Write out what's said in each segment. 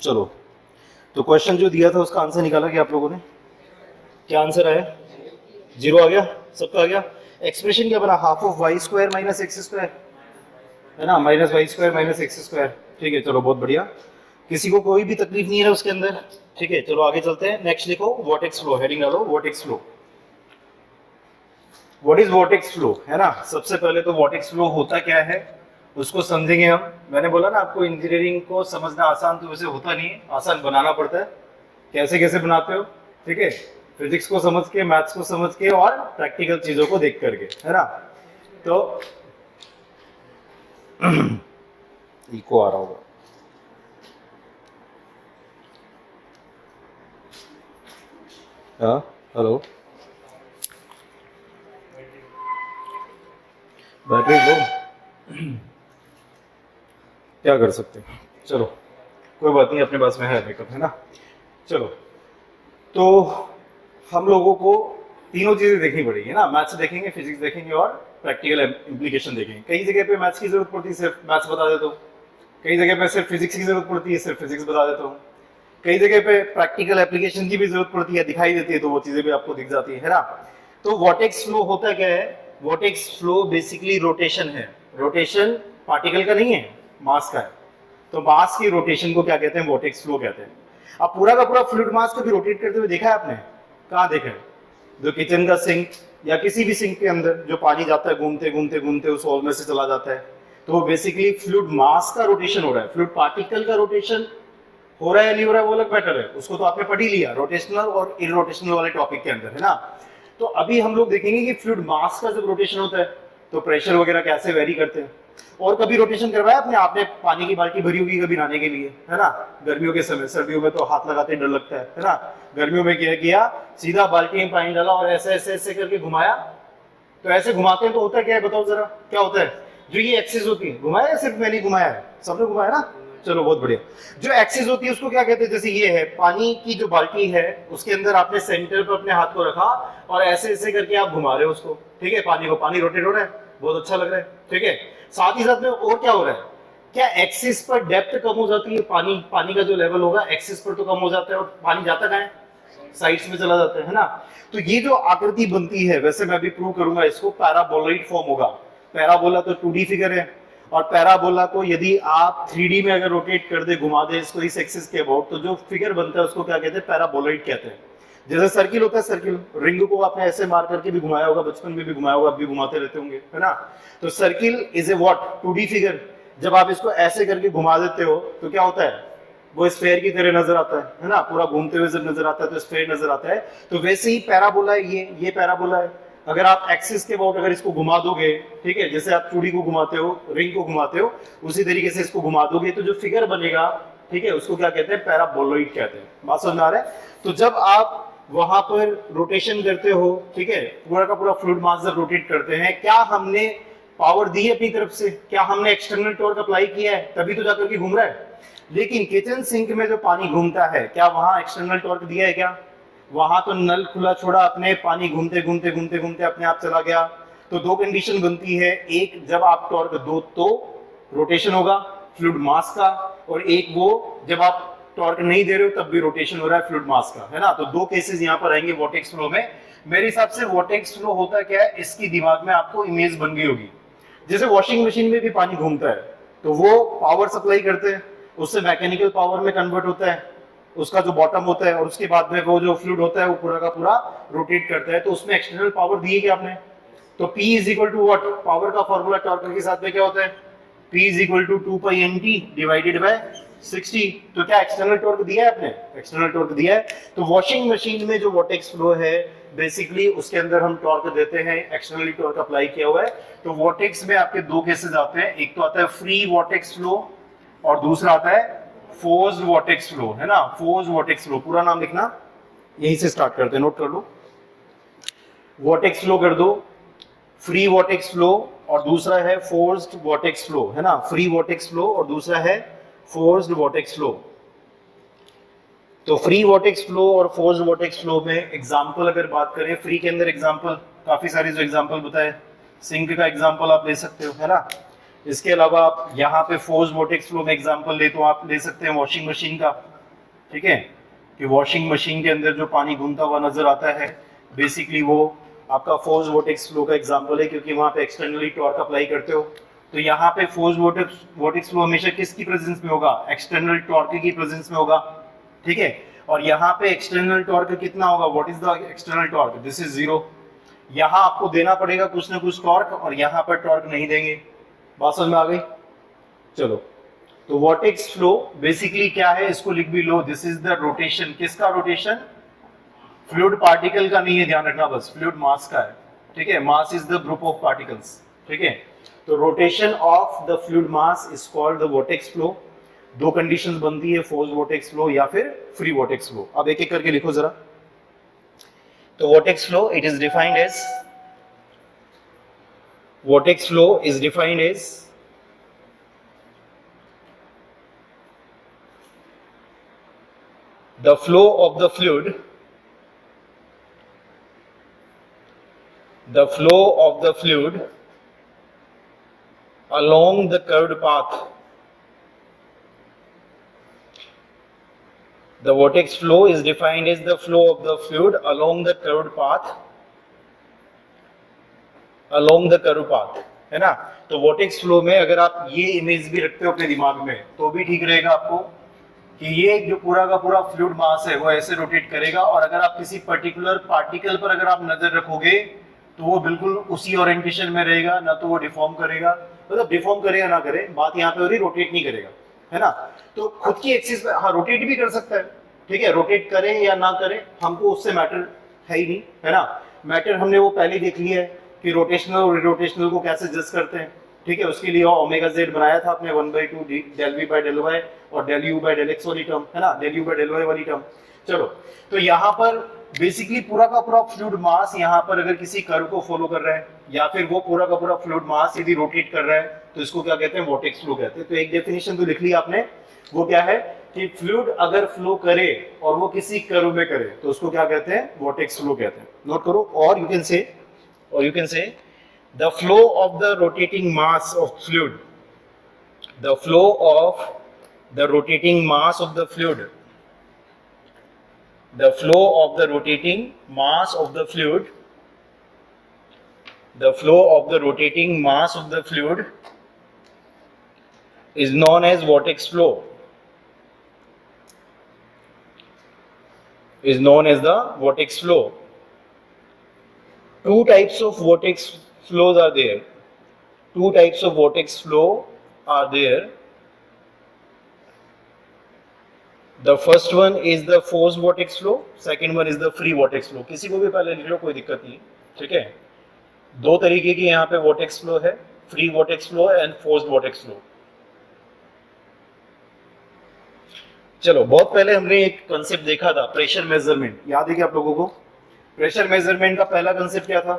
चलो, तो क्वेश्चन जो दिया था उसका आंसर निकाला क्या आप लोगों ने? क्या आंसर आया? 0 आ गया, सबका आ गया। एक्सप्रेशन क्या बना? Half of Y square minus X square, है ना, minus Y square minus X square. ठीक है, चलो बहुत बढ़िया, किसी को कोई भी तकलीफ नहीं है उसके अंदर। ठीक है, चलो आगे चलते हैं। नेक्स्ट लिखो वोर्टेक्स फ्लो, हेडिंग डालो vortex flow. What is vortex flow, है ना। सबसे पहले तो वोर्टेक्स फ्लो होता क्या है उसको समझेंगे हम। मैंने बोला ना आपको इंजीनियरिंग को समझना आसान तो वैसे होता नहीं है, आसान बनाना पड़ता है। कैसे कैसे बनाते हो? ठीक है, फिजिक्स को समझ के, मैथ्स को समझ के और प्रैक्टिकल चीजों को देख करके, है ना। तो इको आ रहा होगा। हाँ, हेलो, बैटरी लो, क्या कर सकते हैं, चलो कोई बात नहीं, अपने पास में है बैकअप, है ना। चलो, तो हम लोगों को तीनों चीजें देखनी पड़ेगी ना, मैथ्स देखेंगे, फिजिक्स देखेंगे और प्रैक्टिकल इम्प्लीकेशन देखेंगे। कई जगह पे मैथ्स की जरूरत पड़ती है, सिर्फ मैथ्स बता देता हूँ। कई जगह पे सिर्फ फिजिक्स की जरूरत पड़ती है, सिर्फ फिजिक्स बता देता हूँ। कई जगह पे प्रैक्टिकल एप्लीकेशन की भी जरूरत पड़ती है, दिखाई देती है, तो वो चीजें भी आपको दिख जाती है ना। तो वोर्टेक्स फ्लो होता क्या है? वोर्टेक्स फ्लो बेसिकली रोटेशन है। रोटेशन पार्टिकल का नहीं है, मास का है। तो मास की रोटेशन को क्या कहते हैं? वोर्टेक्स फ्लो कहते हैं। अब पूरा का पूरा फ्लूइड मास को भी रोटेट करते हुए देखा है आपने? कहाँ देखा है? जो किचन का सिंक या किसी भी सिंक के अंदर जो पानी जाता है, घूमते घूमते घूमते उस हॉल में से चला जाता है, तो वो बेसिकली फ्लूइड मास का रोटेशन हो रहा है। फ्लूइड पार्टिकल का रोटेशन हो रहा है या नहीं हो रहा है वो अलग मैटर है, उसको तो आपने पढ़ ही लिया रोटेशनल और इरोटेशनल वाले टॉपिक के अंदर, है ना। तो अभी हम लोग देखेंगे कि फ्लूइड मास का जब रोटेशन होता है तो प्रेशर वगैरह कैसे वेरी करते हैं। और कभी रोटेशन करवाया आपने? आपने पानी की बाल्टी भरी होगी कभी नहाने के लिए, है ना, गर्मियों के समय। सर्दियों में तो हाथ लगाते डर लगता है ना। गर्मियों में क्या किया, सीधा बाल्टी में पानी डाला और ऐसे ऐसे ऐसे करके घुमाया। तो ऐसे घुमाते हैं तो होता क्या है बताओ जरा, क्या होता है? जो ये एक्सिस होती है, घुमाया या सिर्फ मैंने घुमाया है? सबने घुमाया ना, चलो बहुत बढ़िया। जो एक्सिस होती है उसको क्या कहते हैं? जैसे ये है पानी की जो बाल्टी है, उसके अंदर आपने सेंटर पर अपने हाथ को रखा और ऐसे ऐसे करके आप घुमा रहे हो उसको, ठीक है, पानी को। पानी रोटेट हो रहा है, बहुत अच्छा लग रहा है, ठीक है। साथ ही साथ में और क्या हो रहा है? क्या एक्सिस पर डेप्थ कम हो जाती है? पानी का जो लेवल होगा एक्सिस पर तो कम हो जाता है, और पानी जाता कहाँ है? साइड्स में चला जाता है ना। तो ये जो आकृति बनती है, वैसे मैं भी प्रूव करूंगा इसको, पैराबोलॉइड फॉर्म होगा। पैराबोला तो 2D फिगर है, और पैराबोला को यदि आप 3D में अगर रोटेट कर दे, घुमा दे इसको इस एक्सिस के अबाउट, तो जो फिगर बनता है उसको क्या कहते हैं? पैराबोलॉइड कहते हैं। जैसे सर्किल होता है, सर्किल रिंग को आपने ऐसे मार करके भी घुमाया होगा, बचपन में भी घुमाया होगा, अब भी घुमाते रहते होंगे, है ना। तो circle is a what? 2D figure. जब आप इसको ऐसे करके घुमा देते हो तो क्या होता है? वो स्फेयर की तरह नजर आता है ना, पूरा घूमते हुए जब नजर आता है तो स्फेयर नजर आता है। तो वैसे ही पैराबोला है, ये पैराबोला है। अगर आप एक्सिस के अबाउट अगर इसको घुमा दोगे, ठीक है, जैसे आप चूड़ी को घुमाते हो, रिंग को घुमाते हो, उसी तरीके से इसको घुमा दोगे, तो जो फिगर बनेगा, ठीक है, उसको क्या कहते हैं? पैराबोलॉइड कहते हैं। बात समझ में आ रहा है? तो जब आप वहां पर रोटेशन करते हो, ठीक है, पूरा का पूरा फ्लूइड मास जब रोटेट करते हैं, क्या हमने पावर दी है अपनी तरफ से? क्या हमने एक्सटर्नल टॉर्क अप्लाई किया है? तभी तो जाकर के घूम रहा है। लेकिन किचन सिंक में जो पानी घूमता है, क्या वहां एक्सटर्नल टॉर्क दिया है क्या? वहां तो नल खुला छोड़ा, अपने पानी घूमते घूमते घूमते घूमते अपने आप चला गया। तो दो कंडीशन बनती है, एक जब आप टॉर्क दो तो रोटेशन होगा फ्लूइड मास का, और एक वो जब आप टॉर्क नहीं दे रहे हो तब भी रोटेशन हो रहा है फ्लूइड मास का, है ना। तो दो केसेस यहाँ पर आएंगे वोर्टेक्स फ्लो में। मेरे हिसाब से वोर्टेक्स फ्लो होता क्या है, इसकी दिमाग में आपको इमेज बन गई होगी। जैसे वॉशिंग मशीन में भी पानी घूमता है, तो वो पावर सप्लाई करते हैं, उससे मैकेनिकल पावर में कन्वर्ट होता है, उसका जो बॉटम होता है, और उसके बाद में वो जो फ्लूइड होता है वो पूरा का पूरा रोटेट करता है। तो उसमें एक्सटर्नल पावर दी है क्या आपने? तो P is equal to what? Power का फॉर्मूला टॉर्क के साथ में क्या होता है? P is equal to 2 pi nt divided by 60। तो क्या एक्सटर्नल टॉर्क दिया है आपने? एक्सटर्नल टॉर्क दिया है। तो वॉशिंग मशीन में जो वोर्टेक्स फ्लो है, बेसिकली उसके अंदर हम टॉर्क देते हैं, एक्सटर्नली टॉर्क अप्लाई किया हुआ है। तो वोर्टेक्स में आपके दो केसेस आते हैं, एक तो आता है फ्री वोर्टेक्स फ्लो और दूसरा आता है फोर्स्ड वोर्टेक्स फ्लो, है ना। फोर्स्ड वोर्टेक्स फ्लो, पूरा नाम लिखना, यहीं से स्टार्ट करते हैं, नोट कर लो। वोर्टेक्स फ्लो कर दो, फ्री वोर्टेक्स फ्लो और दूसरा है फोर्स्ड वोर्टेक्स फ्लो, है ना। फ्री वोर्टेक्स फ्लो और दूसरा है फोर्स्ड वोर्टेक्स फ्लो। तो फ्री वोर्टेक्स फ्लो और फोर्स्ड वोर्टेक्स फ्लो में एग्जांपल अगर बात करें, फ्री के अंदर एग्जांपल काफी सारे जो एग्जांपल बताए, सिंक का एग्जांपल आप ले सकते हो, है ना। इसके अलावा आप यहाँ पे फोर्स्ड वोर्टेक्स फ्लो में एग्जांपल ले तो आप ले सकते हैं वॉशिंग मशीन का, ठीक है, कि वॉशिंग मशीन के अंदर जो पानी घूमता हुआ नजर आता है बेसिकली वो आपका फोर्स वोर्टेक्स फ्लो का एग्जांपल है, क्योंकि वहां पे एक्सटर्नली टॉर्क अप्लाई करते हो। तो यहाँ पे फोर्स वोर्टेक्स फ्लो हमेशा किसकी प्रेजेंस में होगा? एक्सटर्नल टॉर्क की प्रेजेंस में होगा, ठीक है। और यहाँ पे एक्सटर्नल टॉर्क कितना होगा? What is the external torque? This is 0। यहाँ आपको देना पड़ेगा कुछ ना कुछ टॉर्क, और यहाँ पर टॉर्क नहीं देंगे। बात समझ में आ गई? चलो, तो वोर्टेक्स फ्लो बेसिकली क्या है, इसको लिख भी लो। दिस इज द रोटेशन, किसका रोटेशन? फ्लूइड पार्टिकल का नहीं है, ध्यान रखना, बस फ्लूइड मास का है, ठीक है। Mass is the group of particles, ठीक है। तो rotation of the fluid mass is called the vortex flow. दो कंडीशंस बनती है, फोर्स वोर्टेक्स फ्लो या फिर फ्री वोर्टेक्स फ्लो। अब एक एक करके लिखो जरा। तो vortex flow, it is defined as vortex flow is defined as the flow of the fluid, the flow of the fluid along the curved path. The vortex flow is defined as the flow of the fluid along the curved path, along the curved path, है ना। तो vortex flow में अगर आप ये image भी रखते हो अपने दिमाग में तो भी ठीक रहेगा आपको, कि ये जो पूरा का पूरा फ्लूइड मास है वो ऐसे रोटेट करेगा, और अगर आप किसी पर्टिकुलर पार्टिकल पर अगर आप नजर रखोगे तो वो बिल्कुल उसी ओरिएंटेशन में रहेगा, ना तो वो डिफॉर्म करेगा, मतलब डिफॉर्म करेगा ना करे, बात यहाँ पे हो रही रोटेट नहीं करेगा, है ना। तो खुद की एक्सिस पे हाँ रोटेट भी कर सकता है, ठीक है। रोटेट करे या ना करे हमको उससे मैटर है ही नहीं, है ना। मैटर हमने वो पहले देख लिया है कि रोटेशनल और रोटेशनल को कैसे जज करते हैं, ठीक है। उसके लिए ओमेगा जेड बनाया था आपने 1/2 del v by del y और del u by del x वाली टर्म, है ना, del u by del y वाली टर्म। चलो, तो यहाँ पर बेसिकली पूरा का पूरा फ्लूइड मास यहाँ पर अगर किसी कर्व को फॉलो कर रहा है या फिर वो पूरा का पूरा फ्लूइड मास यदि रोटेट कर रहा है तो इसको क्या कहते हैं? वोर्टेक्स फ्लो कहते हैं। तो एक डेफिनेशन तो लिख ली आपने, वो क्या है कि फ्लूइड अगर फ्लो करे और वो किसी कर्व में करे तो उसको क्या कहते हैं? वोर्टेक्स फ्लो कहते हैं। नोट करो। और you can say the flow of the rotating mass of fluid, the flow of the rotating mass of the fluid, the flow of the rotating mass of the fluid, the flow of the rotating mass of the fluid is known as vortex flow, is known as the vortex flow. Two types of vortex flows are there. Two types of vortex flow are there. The first one is the forced vortex flow, second one is the free vortex flow. किसी को भी पहले लिख लो, कोई दिक्कत नहीं, ठीक है। दो तरीके की यहाँ पे vortex flow है, free vortex flow and forced vortex flow। चलो, बहुत पहले हमने एक कंसेप्ट देखा था, प्रेशर मेजरमेंट, याद है क्या आप लोगों को? प्रेशर मेजरमेंट का पहला कंसेप्ट क्या था?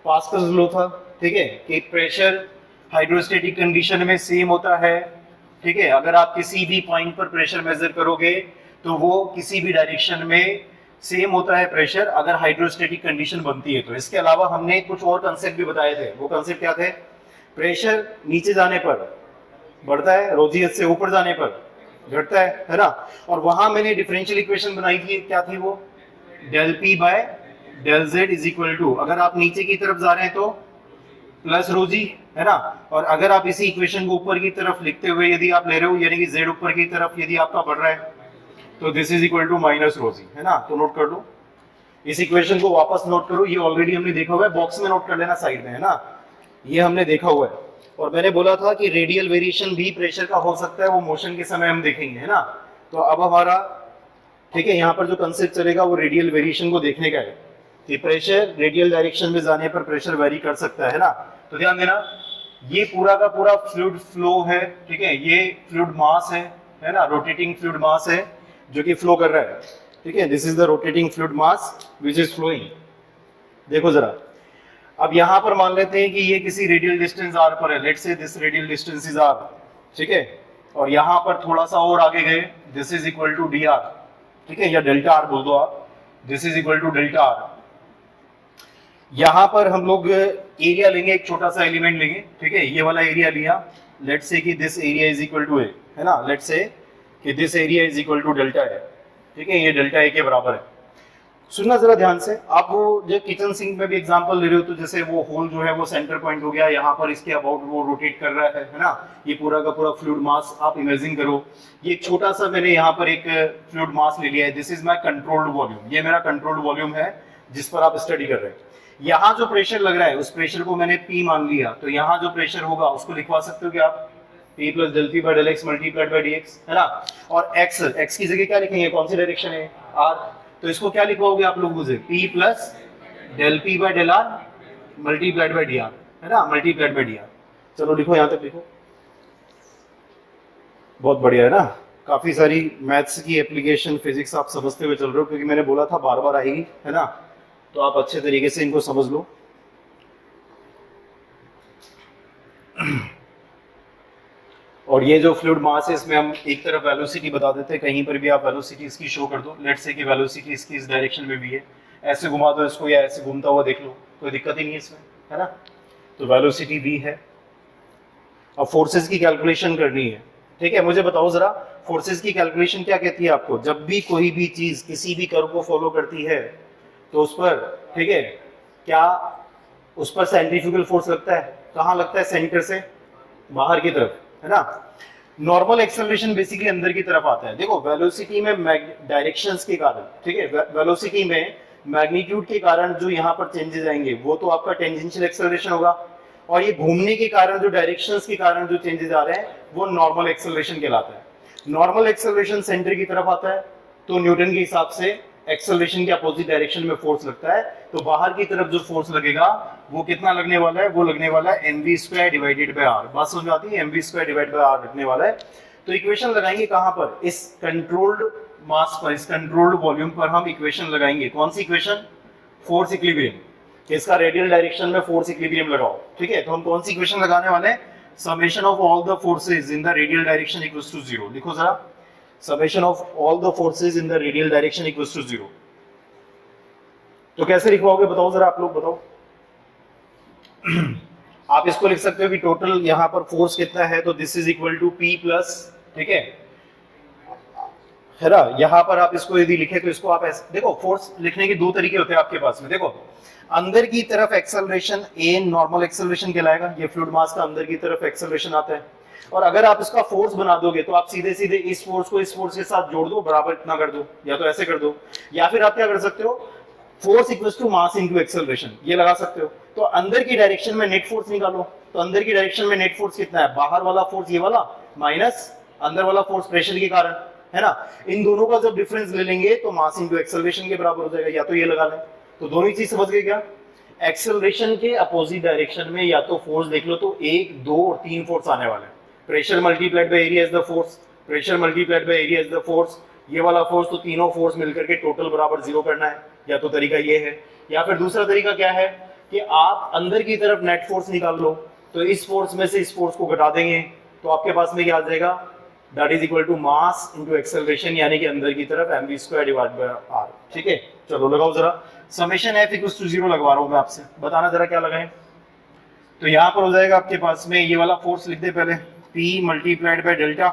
पास्कल्स लॉ था, ठीक है, कि प्रेशर हाइड्रोस्टेटिक कंडीशन में सेम होता है, ठीक है। अगर आप किसी भी पॉइंट पर प्रेशर मेजर करोगे तो वो किसी भी डायरेक्शन में सेम होता है प्रेशर, अगर हाइड्रोस्टेटिक कंडीशन बनती है तो। इसके अलावा हमने कुछ और कंसेप्ट भी बताए थे। वो कंसेप्ट क्या थे? प्रेशर नीचे जाने पर बढ़ता है, रोजियत से ऊपर जाने पर घटता है ना। और वहां मैंने डिफरेंशियल इक्वेशन बनाई थी, क्या थी वो? Del P by del Z is equal to, अगर आप नीचे की तरफ जा रहे हैं तो प्लस रोजी, है ना। और अगर आप इसी इक्वेशन को ऊपर की तरफ लिखते हुए यदि आप ले रहे हो, यानी कि z ऊपर की तरफ यदि आपका बढ़ रहा है तो this is equal to minus rho g, है ना। तो नोट कर लो, इस इक्वेशन को वापस नोट करो, ये ऑलरेडी हमने देखा हुआ है, बॉक्स में नोट कर लेना साइड में, है ना, ये हमने देखा हुआ है। और मैंने बोला था कि रेडियल वेरिएशन भी प्रेशर का हो सकता है, वो मोशन के समय हम देखेंगे, है ना। तो अब हमारा, ठीक है, यहाँ पर जो कंसेप्ट चलेगा वो रेडियल वेरिएशन को देखने का है कि प्रेशर रेडियल डायरेक्शन में जाने पर प्रेशर वेरी कर सकता है ना। तो ध्यान देना, ये पूरा का पूरा फ्लूइड फ्लो है, ठीक है, ये फ्लूइड मास है ना, रोटेटिंग फ्लूइड मास है जो कि फ्लो कर रहा है, ठीक है। This is the rotating fluid mass which is flowing. देखो जरा, अब यहां पर मान लेते हैं कि ये किसी रेडियल डिस्टेंस आर पर है, let's say this radial distance is R, ठीक है। और यहां पर थोड़ा सा और आगे गए, this is equal to D R, ठीक है, या डेल्टा आर बोल दो आप, this is equal to delta R. यहां पर हम लोग एरिया लेंगे, एक छोटा सा एलिमेंट लेंगे, ठीक है, ये वाला एरिया लिया, लेट्स से कि this area is equal to a, है ना, लेट्स से कि this area is equal to delta है, ठीक है, ये डेल्टा ए के बराबर है। सुनना जरा ध्यान से, आप वो जो किचन सिंक में भी एग्जांपल ले रहे हो तो जैसे वो होल जो है वो सेंटर पॉइंट हो गया, यहाँ पर इसके अबाउट वो रोटेट कर रहा है ना, ये पूरा का पूरा फ्लूइड मास आप इमेजिन करो। ये छोटा सा मैंने यहाँ पर एक फ्लूइड मास ले लिया है, this is my controlled volume, ये मेरा कंट्रोल्ड वॉल्यूम है जिस पर आप स्टडी कर रहे हैं। यहाँ जो प्रेशर लग रहा है उस प्रेशर को मैंने P मान लिया, तो यहाँ जो प्रेशर होगा उसको लिखवा सकते हो कि आप P plus del P by del X multiplied by dx, है ना। और x की जगह क्या लिखेंगे, कौन सी डायरेक्शन है, r, तो इसको क्या लिखवाओगे आप लोग मुझे, P plus del P by del r multiplied by dr, है ना, मल्टीप्लाइड बाई dr। चलो लिखो, यहाँ तक लिखो, बहुत बढ़िया है ना। काफी सारी मैथ्स की एप्लीकेशन फिजिक्स आप समझते हुए चल रहे हो, क्योंकि मैंने बोला था बार बार आएगी, है ना, तो आप अच्छे तरीके से इनको समझ लो। और ये जो फ्लूइड मास है इसमें हम एक तरफ वेलोसिटी बता देते हैं, कहीं पर भी आप वेलोसिटी इसकी शो कर दो, लेट्स से कि वेलोसिटी इसकी इस डायरेक्शन में भी है, ऐसे घुमा दो इसको या ऐसे घूमता हुआ देख लो, कोई दिक्कत ही नहीं है इसमें, है ना। तो वेलोसिटी v है। अब फोर्सेस की कैलकुलेशन करनी है, ठीक है। मुझे बताओ जरा, फोर्सेस की कैलकुलेशन क्या कहती है आपको, जब भी कोई भी चीज किसी भी कर्व को फॉलो करती है तो उस पर, ठीक है, क्या उस पर सेंट्रीफ्यूगल फोर्स लगता है, कहाँ लगता है, सेंटर से बाहर की तरफ, है ना। नॉर्मल एक्सेलरेशन बेसिकली अंदर की तरफ आता है। देखो वेलोसिटी में डायरेक्शंस के कारण, ठीक है, वेलोसिटी में मैग्नीट्यूड के कारण जो यहाँ पर चेंजेस आएंगे वो तो आपका टेंजेंशियल एक्सेलरेशन होगा, और ये घूमने के कारण जो डायरेक्शंस के कारण जो चेंजेस आ रहे हैं वो नॉर्मल एक्सेलरेशन कहलाता है। नॉर्मल एक्सेलरेशन सेंटर की तरफ आता है, तो न्यूटन के हिसाब से एक्सेलरेशन के अपोजिट डायरेक्शन में फोर्स लगता है, तो बाहर की तरफ जो फोर्स लगेगा वो कितना लगने वाला है, वो लगने वाला है mv² डिवाइडेड बाय r। बात समझ में आती है, mv² डिवाइडेड बाय r लगने वाला है। तो इक्वेशन लगाएंगे कहां पर, इस कंट्रोल्ड मास पर, इस कंट्रोल्ड वॉल्यूम पर हम इक्वेशन लगाएंगे। कौन सी इक्वेशन, फोर्स इक्विलिब्रियम, इसका रेडियल डायरेक्शन में फोर्स इक्विलिब्रियम लगाओ, ठीक है। तो हम कौन सी इक्वेशन लगाने वाले हैं, summation of all the forces in the radial direction equals to 0। लिखो जरा, summation of all the forces in the radial direction equals to 0। तो कैसे लिखवाओगे बताओ जरा, आप लोग बताओ। आप इसको लिख सकते हो कि टोटल यहाँ पर फोर्स कितना है, तो this is equal to P plus, ठीक है ना। यहाँ पर आप इसको यदि लिखे तो इसको आप ऐसे देखो, फोर्स लिखने के दो तरीके होते हैं आपके पास में। देखो अंदर की तरफ एक्सेलरेशन A नॉर्मल एक्सेलरेशन कहलाएगा, ये फ्लूइड मास का अंदर की तरफ एक्सेलरेशन आता है। और अगर आप इसका फोर्स बना दोगे तो आप सीधे सीधे इस फोर्स को इस फोर्स के साथ जोड़ दो, बराबर इतना कर दो, या तो ऐसे कर दो, या फिर आप क्या कर सकते हो, force equals to mass into acceleration, ये लगा सकते हो। तो अंदर की डायरेक्शन में नेट फोर्स निकालो, तो अंदर की डायरेक्शन में नेट फोर्स कितना है, बाहर वाला फोर्स ये वाला माइनस अंदर वाला फोर्स प्रेशर के कारण, है ना। इन दोनों का जब डिफरेंस ले लेंगे तो मास इनटू एक्सेलरेशन के बराबर हो जाएगा, या तो ये लगा लें। तो दोनों ही चीज समझ गए क्या, एक्सेलरेशन के अपोजिट डायरेक्शन में या तो फोर्स देख लो तो 1, 2 और 3 फोर्स आने वाले हैं। Pressure multiplied by area is the force, pressure multiplied by area is the force, ये वाला फोर्स, तो तीनों फोर्स मिलकर के टोटल बराबर 0 करना है। या तो तरीका ये है, या फिर दूसरा तरीका क्या है कि आप अंदर की तरफ नेट फोर्स निकाल लो, तो इस फोर्स में से इस फोर्स को घटा देंगे तो आपके पास में क्या आ जाएगा, that is equal to mass into acceleration, यानी कि अंदर की तरफ mv² डिवाइडेड बाय r। ठीक है, चलो लगाओ जरा, समेशन f इक्वल्स टू 0 लगवा रहा हूं मैं आपसे, बताना जरा क्या लगाएं। तो यहां पर हो जाएगा आपके पास में ये वाला फोर्स लिख दे पहले, P मल्टीप्लाइड बाय डेल्टा,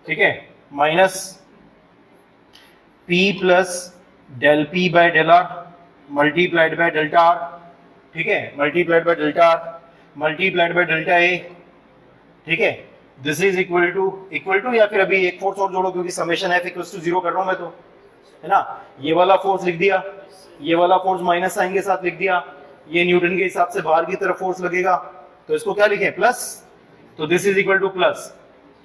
ठीक है, minus P plus del P by del r multiplied by delta r, ठीक है, multiplied by delta r multiplied by delta a, ठीक है। दिस इज इक्वल टू या फिर अभी एक फोर्स और जोड़ो, क्योंकि समेशन f इक्वल्स टू 0 कर रहा हूं मैं, तो है ना। ये वाला फोर्स लिख दिया, ये वाला फोर्स माइनस साइन के साथ लिख दिया, ये न्यूटन के हिसाब से बाहर की तरफ फोर्स लगेगा, तो इसको क्या लिखें, प्लस, तो this is equal two plus,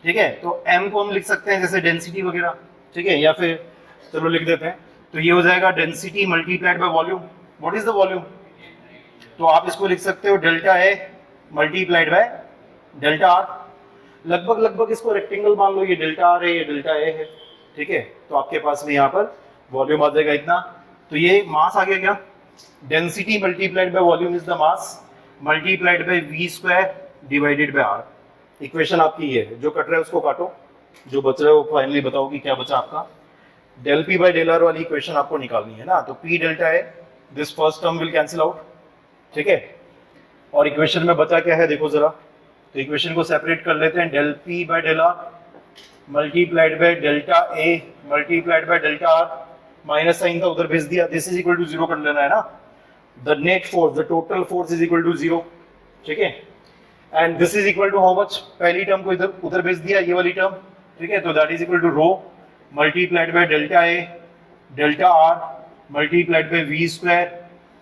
ठीक है। तो m को हम लिख सकते हैं जैसे डेंसिटी वगैरह, ठीक है, या फिर चलो लिख देते हैं, तो ये हो जाएगा density multiplied by volume. What is the volume, तो आप इसको लिख सकते हो delta A multiplied by delta are. लगभग इसको रेक्टेंगल मान लो, ये डेल्टा आर है, ये डेल्टा ए है, ठीक है। तो आपके पास में यहाँ पर वॉल्यूम आ जाएगा इतना, तो ये मास आ गया क्या, density multiplied by volume is the mass multiplied by v² divided by r। Equation आपकी ये है, जो कट रहा है उसको काटो, जो बच रहा है वो फाइनली बताओ कि क्या बचा आपका। Del P by del r वाली इक्वेशन आपको निकालनी है ना, तो P डेल्टा है, this first term will cancel out, ठीक है। और इक्वेशन में बचा क्या है देखो जरा, तो इक्वेशन को सेपरेट कर लेते हैं, del P by del r multiplied by delta a multiplied by delta R, minus sign था उधर भेज दिया, दिस इज इक्वल टू 0 कर लेना है ना, the net force, the total force is equal to 0, ठीक है, and this is equal to how much, पहली टर्म को इधर उधर भेज दिया, ये वाली टर्म, ठीक है, तो that is equal to rho multiplied by delta A delta R multiplied by V square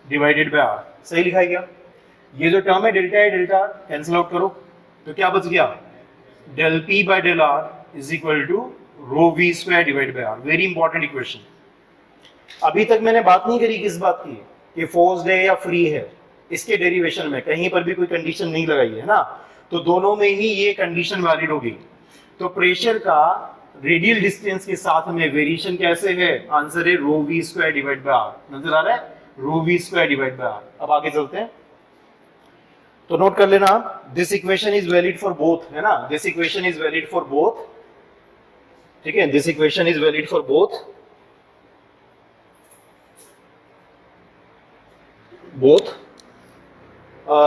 divided by R, सही लिखा गया। ये जो टर्म है delta A delta R cancel out करो, तो क्या बच गया, del P by del R is equal to rho we square divide by R. Very important equation. अभी तक मैंने बात नहीं करी किस बात की, कि फोर्स्ड है या फ्री है, इसके डेरिवेशन में कहीं पर भी कोई कंडीशन नहीं लगाई है ना, तो दोनों में ही ये कंडीशन वैलिड होगी। तो प्रेशर का रेडियल डिस्टेंस के साथ में वेरिएशन कैसे है, आंसर है rho we square divide by r, नजर आ रहा है, rho we square divide by r. अब आगे चलते हैं, तो नोट कर लेना, this equation is valid for both, है ना, this equation is valid for both, ठीक है, this equation is valid for both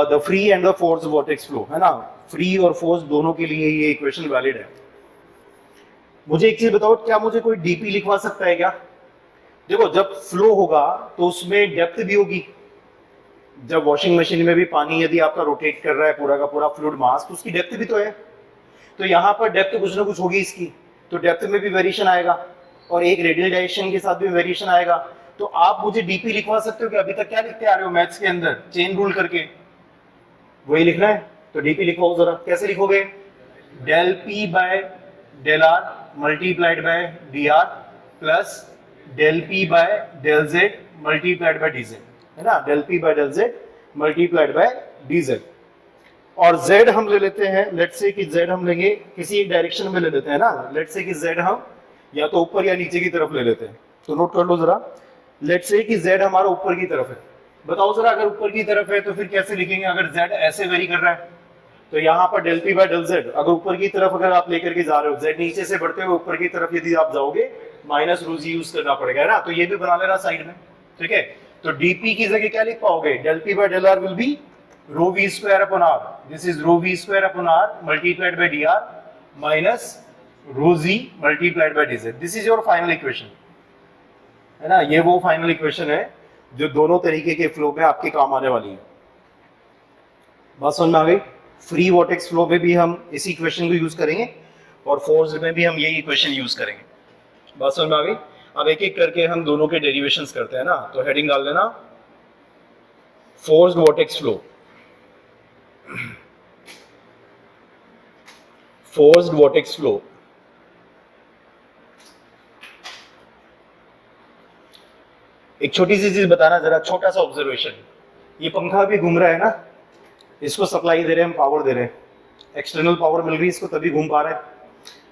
the free and the force vortex flow, है ना, फ्री और फोर्स दोनों के लिए ये इक्वेशन वैलिड है। मुझे एक चीज बताओ, क्या मुझे कोई डीपी लिखवा सकता है क्या? देखो, जब फ्लो होगा तो उसमें डेप्थ भी होगी, जब वॉशिंग मशीन में भी पानी यदि आपका रोटेट कर रहा है पूरा का पूरा फ्लूइड मास, तो उसकी डेप्थ भी तो है, तो यहाँ पर डेप्थ कुछ ना कुछ होगी इसकी, तो डेप्थ में भी वेरिएशन आएगा और एक रेडियल डायरेक्शन के साथ भी वेरिएशन आएगा। तो आप मुझे डीपी लिखवा सकते हो कि अभी तक क्या लिखते आ रहे हो मैथ्स के अंदर, चेन रूल करके, वही लिखना है, तो डीपी लिखवाओ जरा, कैसे लिखोगे, del P by del R multiplied by D R plus del P by del Z multiplied by D Z, है ना, del P by del Z multiplied by D Z. और z हम ले लेते हैं, लेट्स से कि z हम लेंगे किसी एक डायरेक्शन में ले लेते हैं ना, लेट्स से कि z हम या तो ऊपर या नीचे की तरफ ले लेते हैं, तो नोट कर लो जरा, लेट्स से कि z हमारा ऊपर की तरफ है, बताओ जरा अगर ऊपर की तरफ है तो फिर कैसे लिखेंगे, अगर z ऐसे वेरी कर रहा है तो यहाँ पर del P by del Z, अगर ऊपर की तरफ अगर आप लेकर के जा रहे हो, z नीचे से बढ़ते हुए ऊपर की तरफ यदि आप जाओगे माइनस रो जी यूज करना पड़ेगा, है ना, तो ये भी बना लेना साइड में, ठीक है, तो dp की जगह क्या लिख पाओगे, del P by del R will be rho we square upon R, this is rho we square upon R multiplied by D R minus rho ji multiplied by D Z, this is your final equation, है ना, ये वो final equation है जो दोनों तरीके के flow में आपके काम आने वाली है। बात समझ में आ गई? फ्री वॉर्टेक्स फ्लो में भी हम इसी इक्वेशन को यूज करेंगे और फोर्स में भी हम यही इक्वेशन यूज करेंगे। बात समझ में आ गई? अब एक एक करके हम दोनों के डेरिवेशंस करते हैं ना, तो हेडिंग डाल लेना, forced vortex flow, forced vortex flow. एक छोटी सी चीज बताना जरा, छोटा सा ऑब्जर्वेशन, ये पंखा भी घूम रहा है ना, इसको सप्लाई दे रहे हैं हम, पावर दे रहे हैं, एक्सटर्नल पावर मिल रही है इसको, तभी घूम पा रहा है।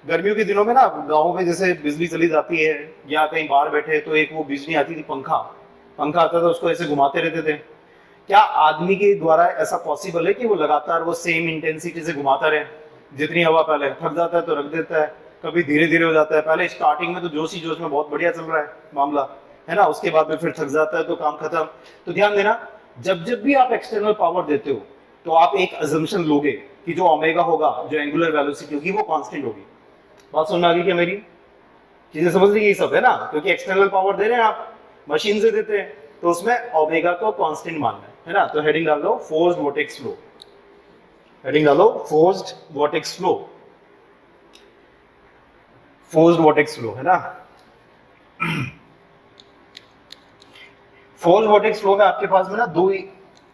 गर्मियों के दिनों में ना गाँव में जैसे बिजली चली जाती है या कहीं बाहर बैठे तो एक वो बिजली आती थी, पंखा आता था, उसको ऐसे घुमाते रहते थे। क्या आदमी के द्वारा ऐसा पॉसिबल है कि वो लगातार वो सेम इंटेंसिटी से घुमाता रहे, जितनी हवा, पहले थक जाता है तो रख देता है, कभी धीरे धीरे हो जाता है, पहले स्टार्टिंग में तो जोश ही जोश में बहुत बढ़िया चल रहा है मामला, है ना, उसके बाद में फिर थक जाता है तो काम खत्म। तो ध्यान देना, जब भी आप एक्सटर्नल पावर देते हो तो आप एक अजम्पशन लोगे कि जो ओमेगा होगा, जो एंगुलर वेलोसिटी होगी, वो कांस्टेंट होगी। बात सुनना आ गई क्या मेरी? चीजें समझ ली? ये सब है ना, क्योंकि एक्सटर्नल पावर दे रहे हैं आप, मशीन से देते हैं, तो उसमें ओमेगा को कांस्टेंट मानना है ना। तो हेडिंग डाल लो फोर्स्ड वॉर्टेक्स फ्लो, हेडिंग डालो forced vortex flow, forced vortex flow, है ना। फोर्स्ड वॉर्टेक्स फ्लो में आपके पास में ना दो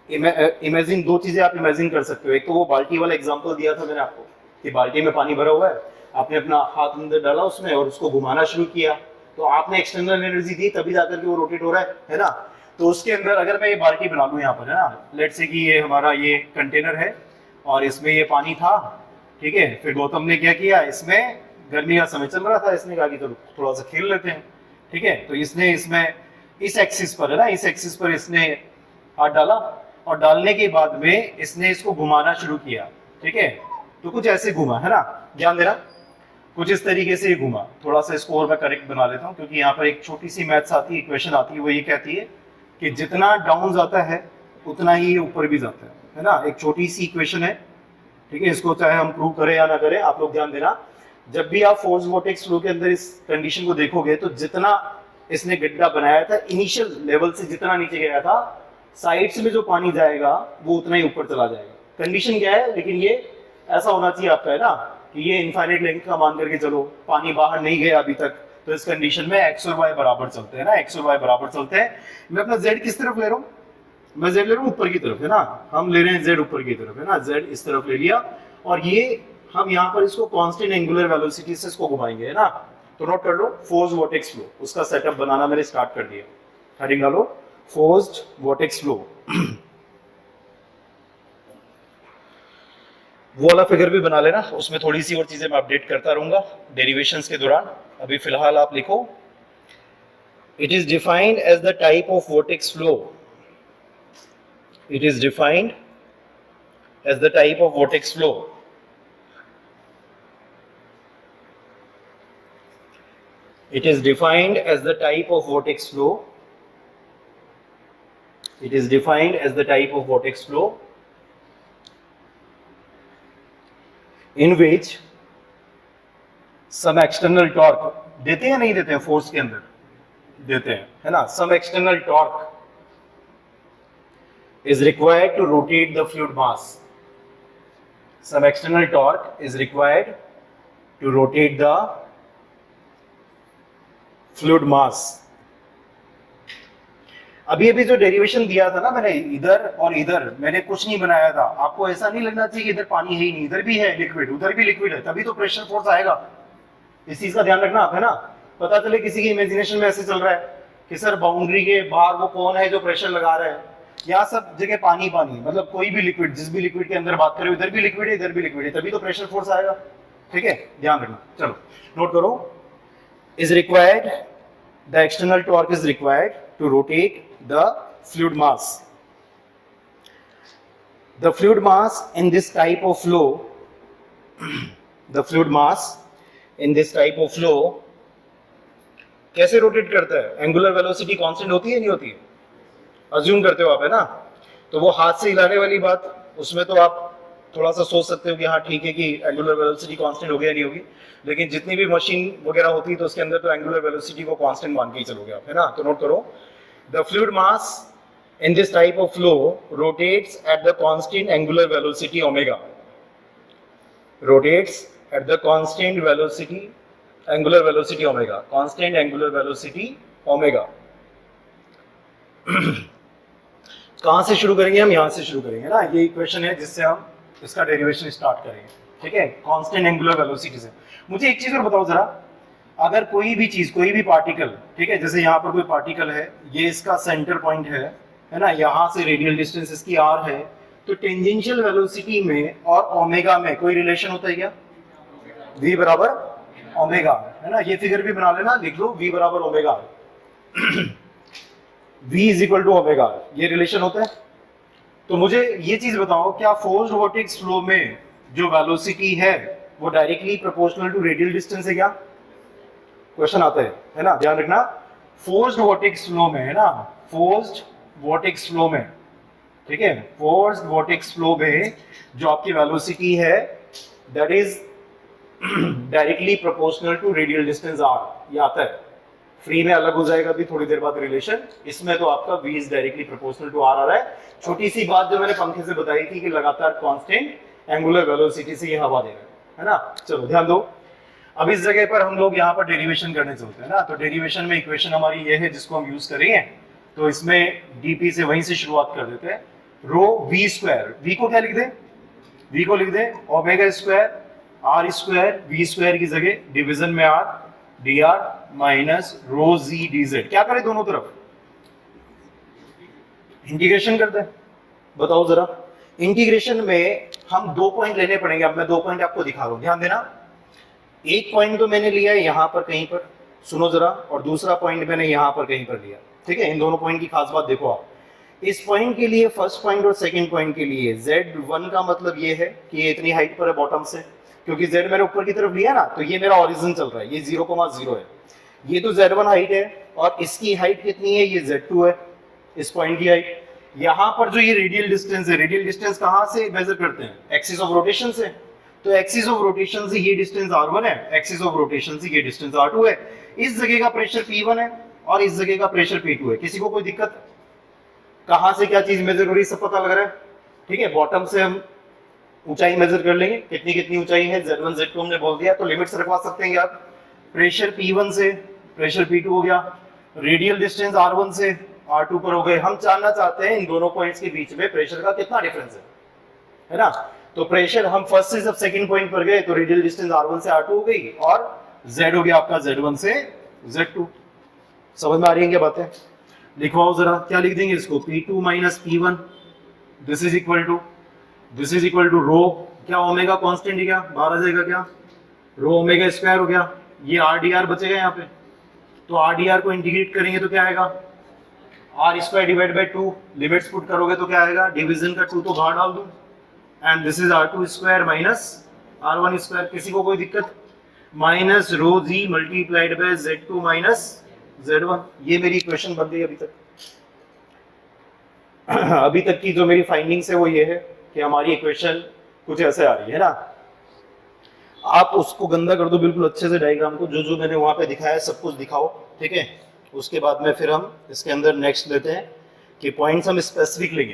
इमेजिन, दो चीजें आप इमेजिन कर सकते हो। एक तो वो बाल्टी वाला एग्जांपल दिया था मैंने आपको कि बाल्टी में पानी भरा हुआ है, आपने अपना हाथ अंदर डाला उसमें और उसको घुमाना शुरू किया, तो आपने एक्सटर्नल एनर्जी दी तभी जाकर के वो रोटेट हो रहा है ना। तो उसके अंदर अगर मैं ये बाल्टी बना लूं यहाँ पर, है ना, लेट्स से कि ये हमारा ये कंटेनर है और इसमें ये पानी था, ठीक है। फिर गौतम ने क्या किया, इसमें गर्मी का समय चल रहा था, इसने कहा कि तो थोड़ा सा खेल लेते हैं, ठीक है। तो इसने इसमें इस एक्सिस पर, है ना, इस एक्सिस पर इसने हाथ डाला और डालने के बाद में इसने इसको घुमाना शुरू किया, ठीक है। तो कुछ ऐसे घुमा, है ना, ध्यान देना, कुछ इस तरीके से घुमा। थोड़ा सा इसको और मैं करेक्ट बना लेता हूँ, क्योंकि यहाँ पर एक छोटी सी मैथ्स आती है, इक्वेशन आती है, वो ये कहती है कि जितना डाउन जाता है उतना ही ऊपर भी जाता है ना। एक छोटी सी इक्वेशन है, ठीक है, इसको चाहे हम प्रूव करें या ना करें, आप लोग ध्यान देना। जब भी आप फोर्स वोर्टेक्स फ्लो के अंदर इस कंडीशन को देखोगे तो जितना इसने गड्ढा बनाया था इनिशियल लेवल से जितना नीचे गया था, साइड्स में जो पानी जाएगा वो उतना ही ऊपर चला जाएगा। कंडीशन क्या है, लेकिन ये ऐसा होना चाहिए आपका, है ना, कि ये इनफाइनाइट लेंथ का मान करके चलो, पानी बाहर नहीं गया अभी तक, तो इस कंडीशन में एक्स और वाई बराबर चलते हैं ना, एक्स और वाई बराबर चलते हैं। मैं अपना जेड किस तरफ ले रहा हूँ, मैं जेड ले रहा हूँ ऊपर की तरफ, है ना, हम ले रहे हैं जेड ऊपर की तरफ, है ना, जेड इस तरफ ले लिया, और ये हम यहाँ पर इसको कांस्टेंट एंगुलर वेलोसिटी से इसको घुमाएंगे, है ना। तो नोट कर लो, फोर्स वोर्टेक्स फ्लो, उसका सेटअप बनाना मैंने स्टार्ट कर दिया। हेडिंग डालो, फोर्स्ड वोर्टेक्स फ्लो। वो वाला फिगर भी बना लेना, उसमें थोड़ी सी और चीजें मैं अपडेट करता रहूंगा डेरिवेशंस के दौरान। अभी फिलहाल आप लिखो, it is defined as the type of vortex flow, it is defined as the type of vortex flow it is defined as the type of vortex flow, it is defined as the type of vortex flow in which some external torque, देते हैं नहीं देते हैं, force के अंदर देते हैं, है ना, some external torque is required to rotate the fluid mass, some external torque is required to rotate the fluid mass. अभी अभी जो डेरिवेशन दिया था ना मैंने, इधर और इधर मैंने कुछ नहीं बनाया था, आपको ऐसा नहीं लगना चाहिए कि इधर पानी है ही नहीं, इधर भी है लिक्विड, उधर भी लिक्विड है, तभी तो प्रेशर फोर्स आएगा। इस चीज का ध्यान रखना आप, है ना। पता चले किसी की इमेजिनेशन में ऐसे चल रहा है कि सर बाउंड्री के बाहर वो कौन है जो प्रेशर लगा रहा है, यहाँ सब जगह पानी पानी, मतलब कोई भी लिक्विड, जिस भी लिक्विड के अंदर बात करें, इधर भी लिक्विड है इधर भी लिक्विड है, तभी तो प्रेशर फोर्स आएगा। ठीक है, ध्यान रखना। चलो नोट करो, is required, the external torque is required to rotate the fluid mass. The fluid mass in this type of flow, the fluid mass in this type of flow कैसे rotate करता है? एंगुलर वेलोसिटी कांस्टेंट होती है नहीं होती है? Assume करते हो आप, है ना। तो वो हाथ से हिलाने वाली बात, उसमें तो आप थोड़ा सा सोच सकते हो कि हाँ ठीक है कि एंगुलर वेलोसिटी कांस्टेंट होगी या नहीं होगी, लेकिन जितनी भी मशीन वगैरह होती है तो उसके अंदर तो एंगुलर वेलोसिटी को कांस्टेंट मान के ही चलोगे आप, है ना। तो नोट करो, the fluid mass in this type of flow rotates at the constant angular velocity omega, rotates at the constant velocity angular velocity omega, constant angular velocity omega. कहां से शुरू करेंगे हम? यहां से शुरू करेंगे ना, ये इक्वेशन है जिससे हम इसका डेरिवेशन स्टार्ट करेंगे। ठीक है, कांस्टेंट एंगुलर वेलोसिटी से। मुझे एक चीज और बताओ जरा, अगर कोई भी चीज, कोई भी पार्टिकल, ठीक है, जैसे यहाँ पर कोई पार्टिकल है, ये इसका सेंटर पॉइंट है ना, यहाँ से रेडियल डिस्टेंस इसकी r है, तो टेंजेंशियल वेलोसिटी में और ओमेगा में कोई रिलेशन होता है क्या? v बराबर ओमेगा, है ना। ये फिगर भी बना लेना, लिख लो v बराबर omega, v is equal to omega, ये रिलेशन होता है। तो मुझे ये चीज बताओ, क्या फोर्स्ड वोर्टेक्स फ्लो में जो वेलोसिटी है वो directly proportional to radial distance है क्या? क्वेश्चन आता है ना, ध्यान रखना। फोर्स्ड वोर्टेक्स फ्लो में, है ना, फोर्स्ड वोर्टेक्स फ्लो में, ठीक है, फोर्स्ड वोर्टेक्स फ्लो में जो आपकी वेलोसिटी है that is directly proportional to radial distance r, ये आता है। फ्री में अलग हो जाएगा अभी थोड़ी देर बाद रिलेशन, इसमें तो आपका v is directly proportional to r आ रहा है। छोटी सी बात जो मैंने पंखे से बताई थी कि लगातार कांस्टेंट एंगुलर वेलोसिटी से ये हवा दे रहा है ना। चलो ध्यान दो, अब इस जगह पर हम लोग यहाँ पर डेरिवेशन करने चलते हैं ना। तो डेरिवेशन में इक्वेशन हमारी ये है जिसको हम यूज करेंगे, तो इसमें dp से वहीं से शुरुआत कर देते हैं। रो v स्क्वायर, v को क्या लिख दे? v को लिख दे omega square r square, v square की जगह डिवीजन में r dr minus rho z dz। क्या करें दोनों तरफ? इंटीग्रेशन करते हैं। बताओ जरा, इंटीग्रेशन में हम 2 पॉइंट लेने पड़ेंगे। अब मैं 2 पॉइंट आपको दिखा रहा हूं, ध्यान देना। एक पॉइंट तो मैंने लिया है यहाँ पर कहीं पर, सुनो जरा, और दूसरा पॉइंट मैंने यहाँ पर कहीं पर लिया। ठीक है, इन दोनों पॉइंट की खास बात देखो आप। इस पॉइंट के लिए, फर्स्ट पॉइंट और सेकंड पॉइंट के लिए z1 का मतलब ये है कि ये इतनी हाइट पर है बॉटम से, क्योंकि z मैंने ऊपर की तरफ लिया ना, तो ये मेरा ओरिजिन चल रहा है, ये 0,0 है। ये तो z1 हाइट है, और इसकी हाइट कितनी है? ये z2 है, इस पॉइंट की हाइट। यहाँ पर जो ये रेडियल डिस्टेंस है, रेडियल डिस्टेंस कहाँ से मेजर करते हैं? एक्सिस ऑफ रोटेशन से। तो एक्सिस ऑफ रोटेशन से ये डिस्टेंस r1 है, एक्सिस ऑफ रोटेशन से ये डिस्टेंस r2 है। इस जगह का प्रेशर P1 है और इस जगह का प्रेशर P2 है। किसी को कोई दिक्कत? कहां से क्या चीज मेजर हो रही है सब पता लग रहा है? ठीक है, बॉटम से हम ऊंचाई मेजर कर लेंगे, कितनी कितनी ऊंचाई है, Z1 Z2 हमने बोल दिया, तो लिमिट्स रखवा सकते हैं आप। प्रेशर P1 से प्रेशर P2 हो गया, रेडियल डिस्टेंस R1 से R2 पर हो गए। हम जानना चाहते हैं इन दोनों पॉइंट्स के बीच में प्रेशर का कितना डिफरेंस है ना? तो प्रेशर हम फर्स्ट से जब सेकंड पॉइंट पर गए तो रेडियल डिस्टेंस R1 से R2 हो गई और Z हो गया आपका Z1 से Z2। समझ में आ रही है क्या बातें? लिखवाओ जरा, क्या लिख देंगे इसको? P2 minus P1 this is equal to rho, क्या ओमेगा कांस्टेंट है क्या, बाहर आ जाएगा क्या, रो ओमेगा स्क्वायर हो गया, ये आर डी आर बचेगा यहाँ पे, तो आर डी आर को इंटीग्रेट करेंगे तो क्या आएगा, r square divide by 2, limits put करोगे तो क्या आएगा, डिवीजन का 2 तो बाहर डाल दूं, and this is R2 square minus R1 square. किसी को कोई दिक्कत? Minus rho ji multiplied by Z2 minus Z1। ये मेरी इक्वेशन बन गई अभी तक। अभी तक की जो मेरी फाइंडिंग्स है वो ये है कि हमारी इक्वेशन कुछ ऐसे आ रही है ना। आप उसको गंदा कर दो बिल्कुल अच्छे से, डायग्राम को जो जो मैंने वहां पे दिखाया सब कुछ दिखाओ, ठीक है। उसके बाद में फिर हम इसके अंदर नेक्स्ट लेते हैं कि पॉइंट्स हम स्पेसिफिक लेंगे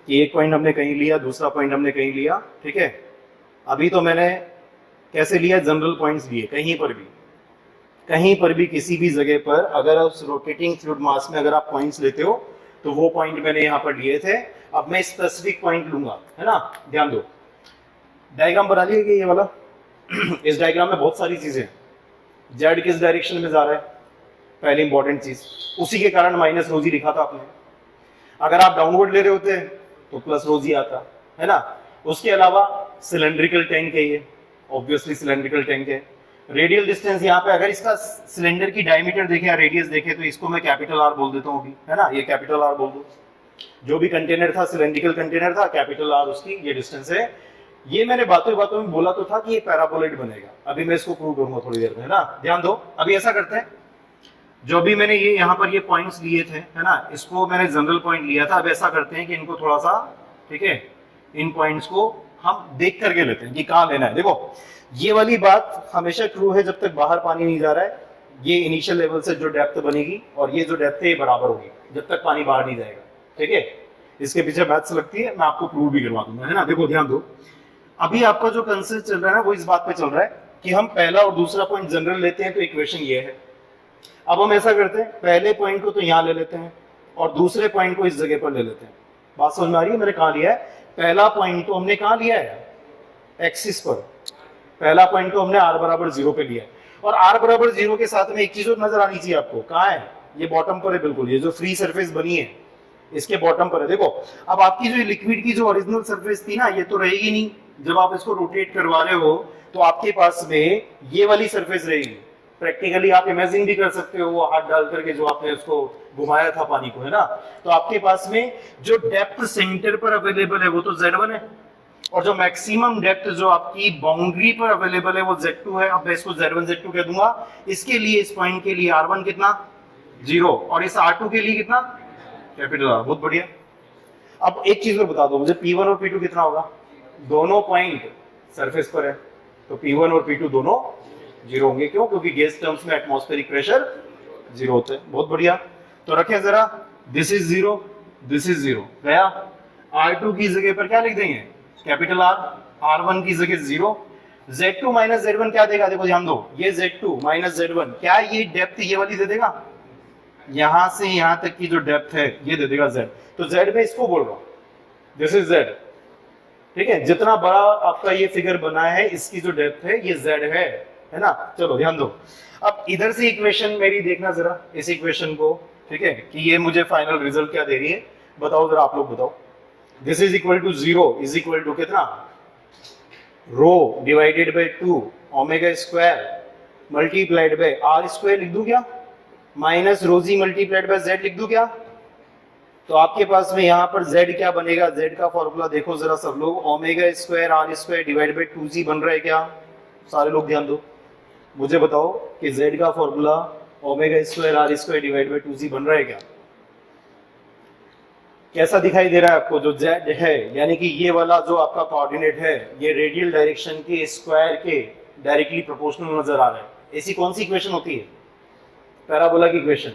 कि एक पॉइंट हमने कहीं लिया, दूसरा पॉइंट हमने कहीं लिया, ठीक है। अभी तो मैंने कैसे लिया, जनरल पॉइंट्स लिए, कहीं पर भी किसी भी जगह पर अगर उस रोटेटिंग फ्लूइड मास में अगर आप पॉइंट्स लेते हो तो वो पॉइंट मैंने यहाँ पर लिए थे। अब मैं स्पेसिफिक पॉइंट लूंगा, है ना। ध्यान दो, डायग्राम बना लिया ये वाला। इस डायग्राम में बहुत सारी चीजें हैं। जेड किस डायरेक्शन में जा रहा है, पहली इंपॉर्टेंट चीज, उसी के कारण माइनस रोजी लिखा था आपने। अगर आप डाउनवर्ड ले रहे होते तो प्लस रोजी आता, है ना। उसके अलावा सिलेंड्रिकल टैंक है ये, ऑब्वियसली सिलेंड्रिकल टैंक है। रेडियल डिस्टेंस यहाँ पे अगर इसका सिलेंडर की डायमीटर देखें या रेडियस देखें तो इसको मैं कैपिटल आर बोल देता हूँ अभी, है ना। ये कैपिटल आर बोल दो। जो भी कंटेनर था, सिलेंड्रिकल कंटेनर था, कैपिटल आर उसकी ये डिस्टेंस है। ये मैंने बातों बातों में बोला तो था कि ये पैराबोलॉइड बनेगा। अभी मैं इसको प्रूव करूंगा थोड़ी देर में, है ना। ध्यान दो, अभी ऐसा करते हैं, जो भी मैंने ये यहाँ पर ये पॉइंट्स लिए थे, है ना, इसको मैंने जनरल पॉइंट लिया था। अब ऐसा करते हैं कि इनको थोड़ा सा, ठीक है, इन पॉइंट्स को हम देख करके लेते हैं कि कहाँ लेना है। देखो ये वाली बात हमेशा ट्रू है जब तक बाहर पानी नहीं जा रहा है। ये इनिशियल लेवल से जो डेप्थ बनेगी और ये जो डेप्थ है ये बराबर होगी जब तक पानी बाहर नहीं जाएगा, ठीक है। इसके पीछे मैथ्स लगती है, मैं आपको प्रूव भी करवा दूंगा, है ना। देखो ध्यान दो, अभी आपका जो कंसेप्ट चल रहा है ना वो इस बात पे चल रहा है कि हम पहला और दूसरा पॉइंट जनरल लेते हैं तो इक्वेशन ये है। अब हम ऐसा करते हैं, पहले पॉइंट को तो यहाँ ले लेते हैं और दूसरे पॉइंट को इस जगह पर ले लेते हैं। बात समझ में आ रही है? मैंने कहा लिया है, पहला पॉइंट तो हमने कहा लिया है एक्सिस पर, पहला पॉइंट तो हमने r बराबर 0 पे लिया है। और r बराबर 0 के साथ में एक चीज और नजर आनी चाहिए आपको, कहाँ है, ये बॉटम पर है बिल्कुल। ये जो फ्री सरफेस बनी है इसके बॉटम पर है। देखो अब आपकी जो लिक्विड की जो ओरिजिनल सरफेस थी ना, ये तो रहेगी नहीं। जब आप इसको रोटेट करवा रहे हो तो आपके पास में ये वाली सरफेस रहेगी। प्रैक्टिकली आप इमेजिन भी कर सकते हो, वो हाथ डाल करके जो आपने उसको घुमाया था पानी को, है ना। तो आपके पास में जो डेप्थ सेंटर पर अवेलेबल है वो तो Z1 है, और जो मैक्सिमम डेप्थ जो आपकी बाउंड्री पर अवेलेबल है वो Z2 है। अब मैं इसको Z1 Z2 कह दूंगा। इसके लिए, इस पॉइंट के लिए R1 कितना, 0, और इस R2 के लिए कितना, कैपिटल R। बहुत बढ़िया। अब एक चीज और बता दो मुझे, P1 और P2 कितना होगा? दोनों पॉइंट सरफेस पर है तो P1 और P2 दोनों 0 होंगे। क्यों? क्योंकि गैस टर्म्स में एटमॉस्फेरिक प्रेशर 0 होते हैं। बहुत बढ़िया। तो रखें जरा, दिस इज 0, दिस इज 0 गया। R2 की जगह पर क्या लिख देंगे, कैपिटल R। R1 की जगह 0। Z2 माइनस Z1 क्या देगा? देखो ध्यान दो, ये Z2 माइनस Z1 क्या ये डेप्थ ये वाली दे देगा, यहां से यहां तक की जो डेप्थ है ये दे देगा Z। तो Z में इसको बोल रहा हूं, दिस इज Z, ठीक है। जितना बड़ा आपका ये फिगर बना है इसकी जो डेप्थ है ये Z है ना। चलो ध्यान दो, अब इधर से इक्वेशन मेरी देखना जरा, इस इक्वेशन को, ठीक है, कि ये मुझे फाइनल रिजल्ट क्या दे रही है। बताओ जरा, आप लोग बताओ। This is equal to 0 is equal to कितना, rho divided by 2 omega square multiplied by r square लिख दूं क्या, माइनस रोजी मल्टीप्लाइड बाय z लिख दूं क्या। तो आपके पास में यहाँ पर z क्या बनेगा, z का फॉर्मूला देखो जरा सब लोग, omega square r square divide by 2z बन रहा है क्या। सारे लोग ध्यान दो, मुझे बताओ कि z का formula omega square r square divide by 2z बन रहा है क्या। कैसा दिखाई दे रहा है आपको? जो z है यानी कि ये वाला जो आपका कोऑर्डिनेट है ये रेडियल डायरेक्शन के स्क्वायर के डायरेक्टली प्रोपोर्शनल नजर आ रहा है। ऐसी कौन सी इक्वेशन होती है? पैराबोला की इक्वेशन,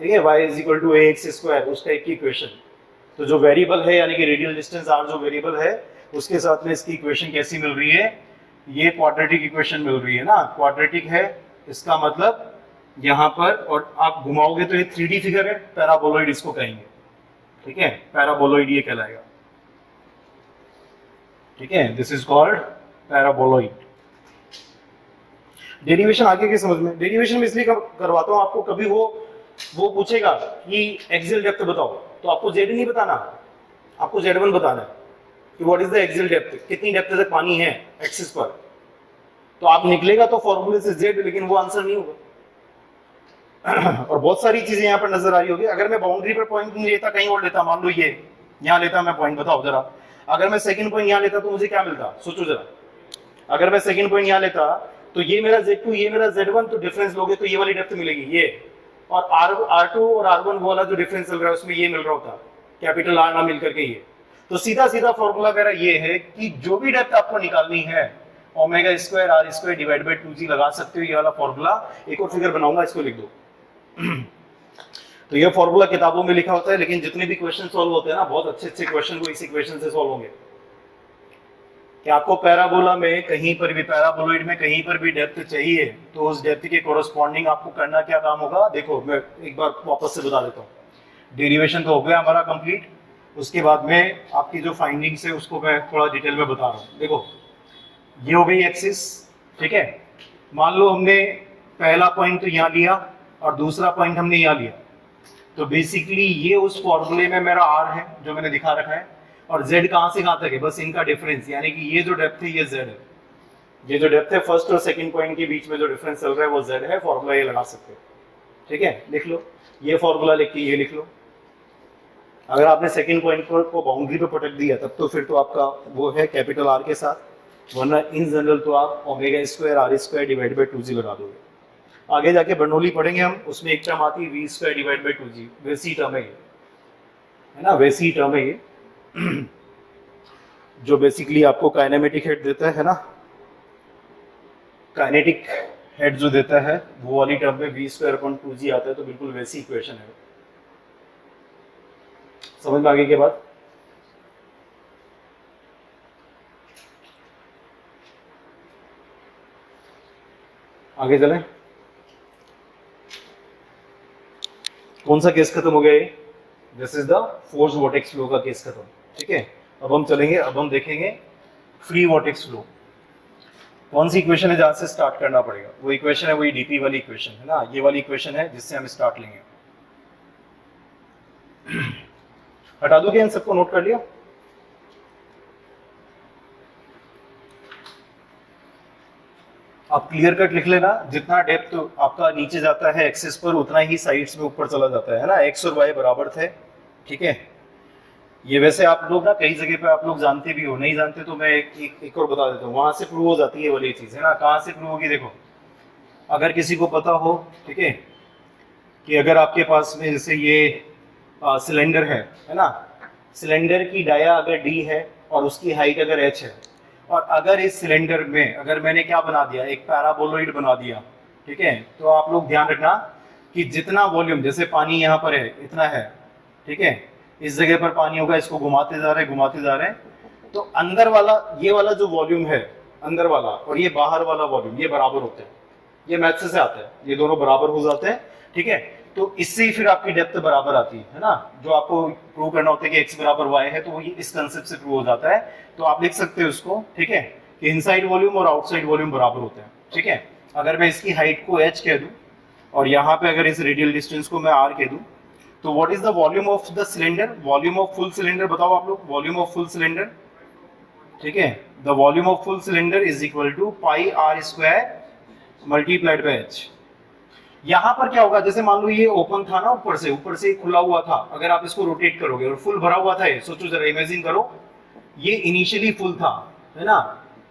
ठीक है, y is equal to ax square, उस टाइप की इक्वेशन। तो जो वेरिएबल है यानी कि रेडियल डिस्टेंस r जो वेरिएबल है उसके साथ में इसकी इक्वेशन कैसी मिल रही है? ये क्वाड्रेटिक इक्वेशन मिल रही है ना, क्वाड्रेटिक है इसका मतलब यहाँ पर, और आप घुमाओगे तो ये 3D फिगर है, पैराबोलॉइड इसको कहेंगे, ठीक है, पैराबोलॉइड ये कहलाएगा, ठीक है, this is called paraboloid. Derivation आगे की समझ में, डेरिवेशन में इसलिए करवाता हूं आपको, कभी वो पूछेगा कि एक्सियल डेप्थ बताओ तो आपको जेड नहीं बताना, आपको Z1 बताना है कि what is the axial depth, कितनी डेप्थ तक पानी है एक्सिस पर। तो आप निकलेगा तो फॉर्मूले से जेड, लेकिन वो आंसर नहीं होगा। और बहुत सारी चीजें यहाँ पर नजर आ रही होगी। अगर मैं बाउंड्री पर पॉइंट नहीं लेता, कहीं और लेता, मान लो ये यहाँ लेता मैं पॉइंट, बताओ जरा, अगर मैं सेकंड पॉइंट यहाँ लेता तो मुझे क्या मिलता? सोचो जरा, अगर मैं सेकंड पॉइंट यहाँ लेता तो ये मेरा Z2 ये मेरा Z1, तो डिफरेंस लोगे तो ये वाली डेप्थ मिलेगी ये, और R2 और R1 वाला जो डिफरेंस चल रहा है उसमें ये मिल रहा होता, कैपिटल R ना मिल करके ये। तो सीधा सीधा फॉर्मूला मेरा ये है कि जो भी डेप्थ आपको निकालनी है omega square R square divide bye 2g लगा सकते हो, ये वाला फॉर्मूला। एक और फिगर बनाऊंगा, इसको लिख दो। तो ये फॉर्मूला किताबों में लिखा होता है, लेकिन जितने भी क्वेश्चन सॉल्व होते हैं ना, बहुत अच्छे अच्छे क्वेश्चन वो इस इक्वेशन से सॉल्व होंगे। कि आपको पैराबोला में कहीं पर भी, पैराबोलॉइड में कहीं पर भी डेप्थ चाहिए तो उस डेप्थ के कोरस्पॉन्डिंग आपको करना क्या काम होगा? देखो मैं एक बार वापस से बता देता हूँ। डेरिवेशन तो हो गया हमारा कंप्लीट, उसके बाद में आपकी जो फाइंडिंग्स है उसको मैं थोड़ा डिटेल में बता रहा हूँ। देखो ये हो गई एक्सिस, ठीक है, मान लो हमने पहला पॉइंट तो यहाँ लिया और दूसरा पॉइंट हमने यहाँ लिया, तो बेसिकली ये उस फॉर्मूले में मेरा R है जो मैंने दिखा रखा है, और Z कहाँ से कहाँ तक है, बस इनका डिफरेंस, यानी कि ये जो डेप्थ है ये Z है, ये जो डेप्थ है फर्स्ट और सेकंड पॉइंट के बीच में जो डिफरेंस चल रहा है वो Z है। फॉर्मूला ये लगा सकते हो, ठीक है, लिख लो ये फॉर्मूला, लिख के ये लिख लो। अगर आपने सेकंड पॉइंट को बाउंड्री पे पटक दिया तब तो फिर तो आपका वो है कैपिटल R के साथ, वरना इन जनरल तो आप omega square R square divide bye 2g लगा दोगे। आगे जाके बर्नौली पढ़ेंगे हम, उसमें एक टर्म आती है v square divide bye 2g, वैसी टर्म है ना, वैसी टर्म है ये जो बेसिकली आपको काइनेमेटिक हेड देता है ना, काइनेटिक हेड जो देता है वो वाली टर्म में v स्क्वायर अपॉन 2g आता है, तो बिल्कुल वैसी इक्वेशन है। समझ में आगे के बाद आगे चलें। कौन सा केस खत्म हो गया? ये this is the force vortex flow का केस खत्म, ठीक है। अब हम चलेंगे, अब हम देखेंगे फ्री वोर्टेक्स फ्लो। कौन सी इक्वेशन है जहां से स्टार्ट करना पड़ेगा? वो इक्वेशन है वही डीपी वाली इक्वेशन है ना, ये वाली इक्वेशन है जिससे हम स्टार्ट लेंगे। हटा दो क्या इन सबको? नोट कर लिया? आप क्लियर कट लिख लेना, जितना डेप्थ आपका नीचे जाता है एक्सिस पर उतना ही साइड्स में ऊपर चला जाता है ना, एक्स और वाई बराबर थे, ठीक है। ये वैसे आप लोग ना कई जगह पे आप लोग जानते भी हो, नहीं जानते तो मैं एक और बता देता हूँ, वहां से प्रूव हो जाती है वाली चीज है ना। कहाँ से प्रूव होगी? देखो अगर किसी को पता हो, ठीक है, कि अगर आपके पास में जैसे ये सिलेंडर है ना, सिलेंडर की डाया अगर d है और उसकी हाइट अगर h है, और अगर इस सिलेंडर में अगर मैंने क्या बना दिया, एक पैराबोलॉइड बना दिया, ठीक है, तो आप लोग ध्यान रखना कि जितना वॉल्यूम, जैसे पानी यहाँ पर है इतना है, ठीक है, इस जगह पर पानी होगा, इसको घुमाते जा रहे हैं घुमाते जा रहे हैं, तो अंदर वाला ये वाला जो वॉल्यूम है अंदर वाला और ये बाहर वाला वॉल्यूम ये बराबर होते हैं। ये मैथ से आता है, ये दोनों बराबर हो जाते हैं, ठीक है। तो इससे ही फिर आपकी डेप्थ बराबर आती है ना। जो आपको प्रूव करना होता है कि x बराबर y है, तो वो इस कंसेप्ट से प्रूव हो जाता है। तो आप लिख सकते हो उसको, ठीक है, कि इनसाइड वॉल्यूम और आउटसाइड वॉल्यूम बराबर होते हैं, ठीक है। अगर मैं इसकी हाइट को h कह दूं और यहाँ पे अगर इस रेडियल डिस्टेंस को मैं r कह दूं, तो what is the volume of the cylinder? Volume of full cylinder बताओ आप लोग, वॉल्यूम ऑफ फुल सिलेंडर, ठीक है। The volume of full cylinder is equal to pi r square multiplied by h। यहां पर क्या होगा, जैसे मान लो ये ओपन था ना, ऊपर से खुला हुआ था, अगर आप इसको रोटेट करोगे और फुल भरा हुआ था ये, सोचो जरा, इमेजिन करो, ये इनिशियली फुल था, है ना,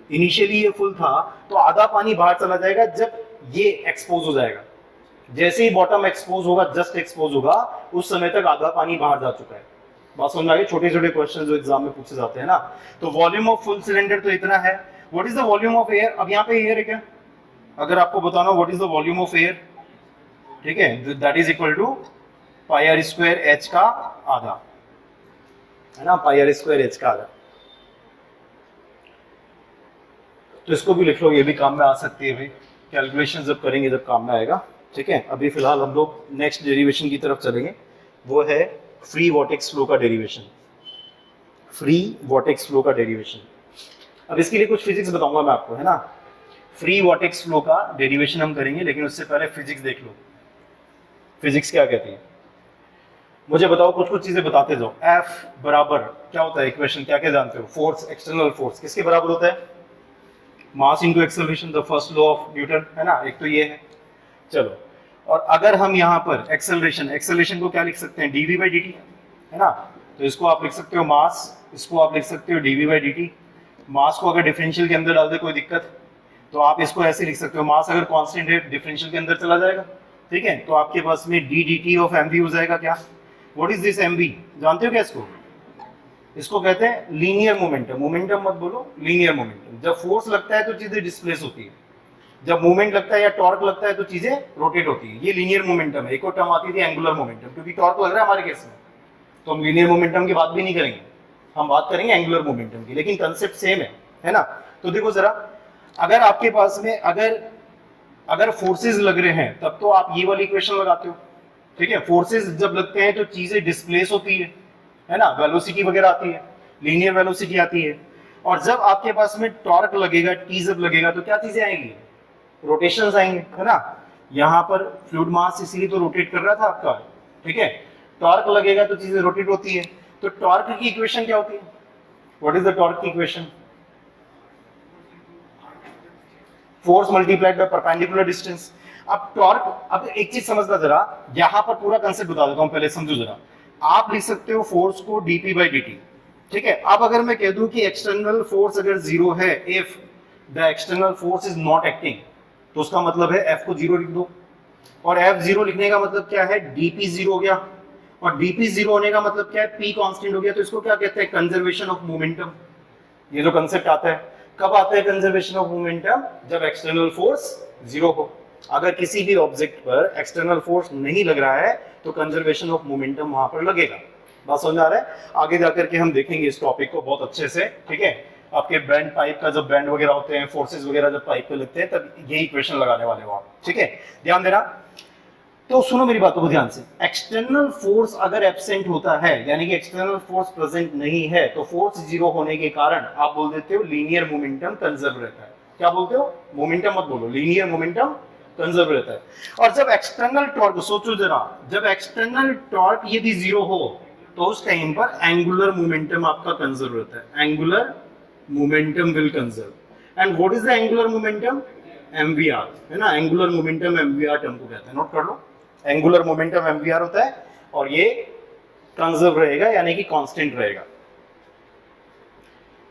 इनिशियली ये फुल था, तो आधा पानी बाहर चला जाएगा जब ये एक्सपोज हो जाएगा। जैसे ही बॉटम एक्सपोज होगा, जस्ट एक्सपोज होगा, उस समय तक आधा पानी बाहर जा चुका है। बात समझ में आ गई? छोटे छोटे क्वेश्चन जो एग्जाम में पूछे जाते हैं ना। तो वॉल्यूम ऑफ फुल सिलेंडर तो इतना है। What is the volume of air? अब यहाँ पे एयर है क्या? अगर आपको बताना what is the volume of air, ठीक है, that is equal to pi r square h का आधा, है ना, पाई आर स्क्वायर एच का आधा। तो इसको भी लिख लो, ये भी काम में आ सकती है भाई, कैलकुलेशन जब करेंगे जब काम में आएगा, ठीक है। अभी फिलहाल हम लोग नेक्स्ट डेरिवेशन की तरफ चलेंगे, वो है फ्री वॉर्टेक्स फ्लो का डेरिवेशन। फ्री वॉर्टेक्स फ्लो का डेरिवेशन। अब इसके लिए कुछ फिजिक्स बताऊंगा मैं आपको, है ना। फ्री वॉर्टेक्स फ्लो का डेरिवेशन हम करेंगे, लेकिन उससे पहले फिजिक्स देख लो, फिजिक्स क्या कहती है। मुझे बताओ, कुछ कुछ चीजें बताते जाओ। एफ बराबर क्या होता है, इक्वेशन क्या क्या जानते हो? फोर्स, एक्सटर्नल फोर्स किसके बराबर होता है? मास into acceleration, the first law of Newton, है ना, एक तो ये है। चलो, और अगर हम यहाँ पर एक्सेलरेशन, एक्सेलरेशन को क्या लिख सकते हैं? डीवी बाई डी, है ना। तो इसको आप लिख सकते हो मास, इसको आप लिख सकते हो डीवी बाई डी। मास को अगर डिफरेंशियल के अंदर डाल दे कोई दिक्कत, तो आप इसको ऐसे लिख सकते हो, मास अगर कांस्टेंट है डिफरेंशियल के अंदर चला जाएगा, ठीक है। तो आपके पास में d d t of m v हो जाएगा। क्या, what is this m v? जानते हो क्या इसको? इसको कहते हैं लीनियर मोमेंटम। मोमेंटम मत बोलो, लीनियर मोमेंटम। जब फोर्स लगता है तो चीजें डिस्प्लेस होती है, जब मूवमेंट लगता है या टॉर्क लगता है तो चीजें रोटेट होती है। ये लीनियर मोमेंटम है। एक और टर्म आती थी एंगुलर मोमेंटम, क्योंकि टॉर्क लग रहा है हमारे केस में, तो हम लीनियर मोमेंटम की बात भी नहीं करेंगे, हम बात करेंगे एंगुलर मोमेंटम की, लेकिन कंसेप्ट सेम है ना। तो देखो जरा, अगर आपके पास में अगर फोर्सेज लग रहे हैं तब तो आप ये वाली इक्वेशन लगाते हो, ठीक है। फोर्सेज जब लगते हैं तो चीजें डिस्प्लेस होती है ना, वेलोसिटी वगैरह आती है, लीनियर वेलोसिटी आती है। और जब आपके पास में टॉर्क लगेगा, टी जब लगेगा, तो क्या चीजें आएंगी? रोटेशंस आएंगे, है ना। यहाँ पर फ्लूइड मास इसीलिए तो रोटेट कर रहा था आपका, ठीक है। टॉर्क लगेगा तो चीजें रोटेट होती है। तो टॉर्क की इक्वेशन क्या होती है? व्हाट इज द टॉर्क की equation? Force multiplied by perpendicular distance. अब टॉर्क, अब एक चीज समझना जरा, यहां पर पूरा कंसेप्ट बता देता हूं, पहले समझो जरा। आप लिख सकते हो फोर्स को डीपी बाई डी, ठीक है। अब अगर मैं कह दूं कि एक्सटर्नल फोर्स अगर जीरो है, if the external force is not acting, तो उसका मतलब है एफ को जीरो लिख दो। और एफ जीरो लिखने का मतलब क्या है? डीपी जीरो हो गया। और डीपी जीरो होने का मतलब क्या है? पी कांस्टेंट हो गया। तो इसको क्या कहते हैं? Conservation of momentum. ये जो कंसेप्ट आता है, कब आता है कंजर्वेशन ऑफ मोमेंटम? जब एक्सटर्नल फोर्स जीरो हो। अगर किसी भी ऑब्जेक्ट पर एक्सटर्नल फोर्स नहीं लग रहा है तो कंजर्वेशन ऑफ मोमेंटम वहां पर लगेगा। बात समझ आ रहा है? आगे जाकर के हम देखेंगे इस टॉपिक को बहुत अच्छे से, ठीक है। आपके बैंड पाइप का जब बैंड वगैरह होते हैं, फोर्सेस वगैरह जब पाइप पे लगते हैं, तब यही इक्वेशन लगाने वाले हो आप, ठीक है। ध्यान देना। तो सुनो मेरी बातों को ध्यान से। एक्सटर्नल फोर्स अगर एब्सेंट होता है, यानी कि एक्सटर्नल फोर्स प्रेजेंट नहीं है, तो फोर्स जीरो होने के कारण आप बोल देते हो लीनियर मोमेंटम कंजर्व रहता है। क्या बोलते हो? मोमेंटम मत बोलो, लीनियर मोमेंटम कंजर्व रहता है। और जब एक्सटर्नल टॉर्क, सोचो जरा, जब एक्सटर्नल टॉर्क यदि जीरो हो तो उस टाइम पर एंगुलर मोमेंटम आपका कंजर्व रहता है। Angular momentum will conserve. And what is the angular momentum? Mvr, है ना। एंगुलर मोमेंटम एमवीआर टर्म को कहते हैं, नोट कर लो। एंगुलर मोमेंटम एमवीआर होता है और ये कंजर्व रहेगा, यानी कि कांस्टेंट रहेगा।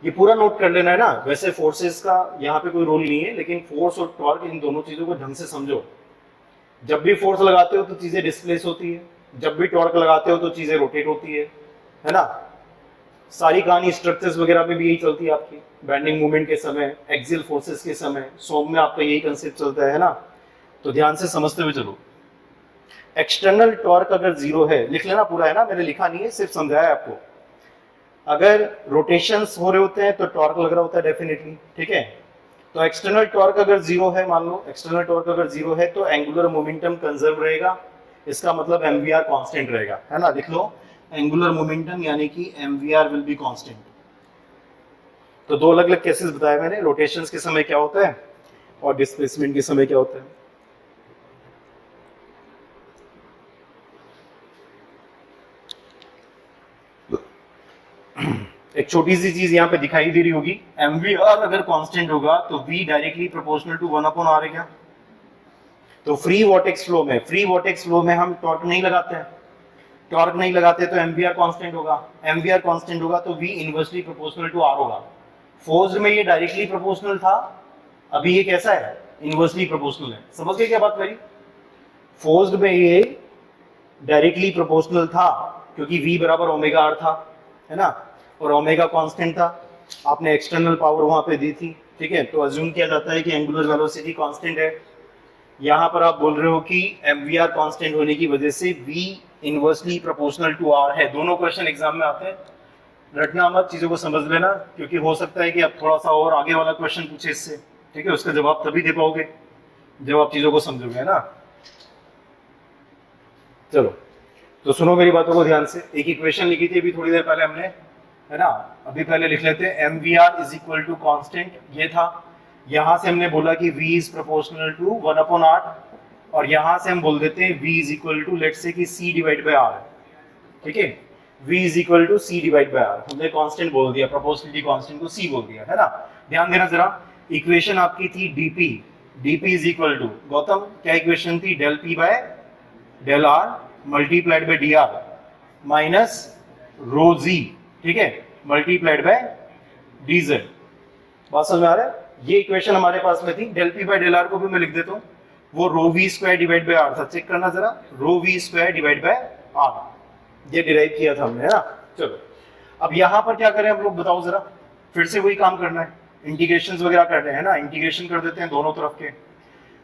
ये पूरा नोट कर लेना है ना। वैसे फोर्सेस का यहाँ पे कोई रोल नहीं है, लेकिन फोर्स और टॉर्क, इन दोनों चीजों को ढंग से समझो। जब भी फोर्स लगाते हो तो चीजें डिस्प्लेस होती है, जब भी टॉर्क लगाते हो तो चीजें रोटेट होती है ना। सारी कहानी स्ट्रक्चर्स वगैरह में भी यही चलती है आपकी, बेंडिंग मूवमेंट के समय, एक्सियल फोर्सेस के समय, सोम में आपका यही कंसेप्ट चलता है ना। तो ध्यान से समझते हुए चलो। एक्सटर्नल टॉर्क अगर जीरो है, लिख लेना पूरा, है ना, मैंने लिखा नहीं है, सिर्फ समझाया आपको। अगर रोटेशंस हो रहे होते हैं तो टॉर्क लग रहा होता है डेफिनेटली, ठीक है। तो एक्सटर्नल टॉर्क अगर जीरो है, मान लो एक्सटर्नल टॉर्क अगर जीरो है, तो एंगुलर मोमेंटम कंजर्व रहेगा। इसका मतलब एमवीआर कांस्टेंट रहेगा, है ना। लिख लो एंगुलर मोमेंटम यानी कि एमवीआर विल बी कांस्टेंट। तो दो अलग अलग केसेस बताए मैंने, रोटेशंस के समय क्या होता है और डिस्प्लेसमेंट के समय क्या होता है। एक छोटी सी चीज यहाँ पे दिखाई दे रही होगी, एमवीआर अगर कांस्टेंट होगा तो V directly proportional to 1/r है क्या? तो फ्री वॉर्टेक्स फ्लो में हम टॉर्क नहीं लगाते हैं, टॉर्क नहीं लगाते तो एमवीआर कांस्टेंट होगा। एमवीआर कांस्टेंट होगा तो V inversely proportional to R होगा। फोर्स में ये डायरेक्टली प्रोपोर्शनल था, अभी ये कैसा है? इनवर्सली प्रोपोर्शनल है। समझ गए क्या बात मेरी? फोर्स में ये डायरेक्टली प्रोपोर्शनल था, क्योंकि v बराबर ओमेगा आर था, है ना, और ओमेगा कांस्टेंट था, आपने एक्सटर्नल पावर वहां पे दी थी, ठीक है, तो अज्यूम किया जाता है कि एंगुलर वेलोसिटी कांस्टेंट है। यहाँ पर आप बोल रहे हो कि mvr कांस्टेंट होने की वजह से v inversely proportional to r है। दोनों क्वेश्चन एग्जाम में आते हैं, रटना मत, चीजों को समझ लेना, क्योंकि हो सकता है कि अब थोड़ा सा और आगे वाला क्वेश्चन पूछे इससे, ठीक है, उसका जवाब तभी दे पाओगे जब आप चीजों को समझोगे, है ना। चलो तो सुनो मेरी बातों को ध्यान से। एक इक्वेशन लिखी थी अभी थोड़ी देर पहले हमने, है ना, अभी पहले लिख लेते हैं, m v r is equal to constant, ये था। यहां से हमने बोला कि v is proportional to 1/r, और यहां से हम बोल देते हैं v is equal to, let's say कि c डिवाइड बाय r, ठीक है, v is equal to c divide by r, हमने कांस्टेंट बोल दिया, प्रोपोर्शनलिटी कांस्टेंट को c बोल दिया, है ना। ध्यान देना जरा, इक्वेशन आपकी थी dp is equal to, Gautam क्या इक्वेशन थी, del p by del r multiplied by dr minus rho z, ठीक है, मल्टीप्लाइड बाय dz। बात समझ में आ रहा है? ये इक्वेशन हमारे पास में थी, del p by del r को भी मैं लिख देता हूं, वो rho v square divide by r था, चेक करना जरा, rho v square divide by r, ये डिराइव किया था हमने, है ना। चलो अब यहां पर क्या करें हम लोग, बताओ जरा, फिर से वही काम करना है, इंटीग्रेशंस वगैरह कर रहे हैं ना, इंटीग्रेशन कर देते हैं दोनों तरफ के,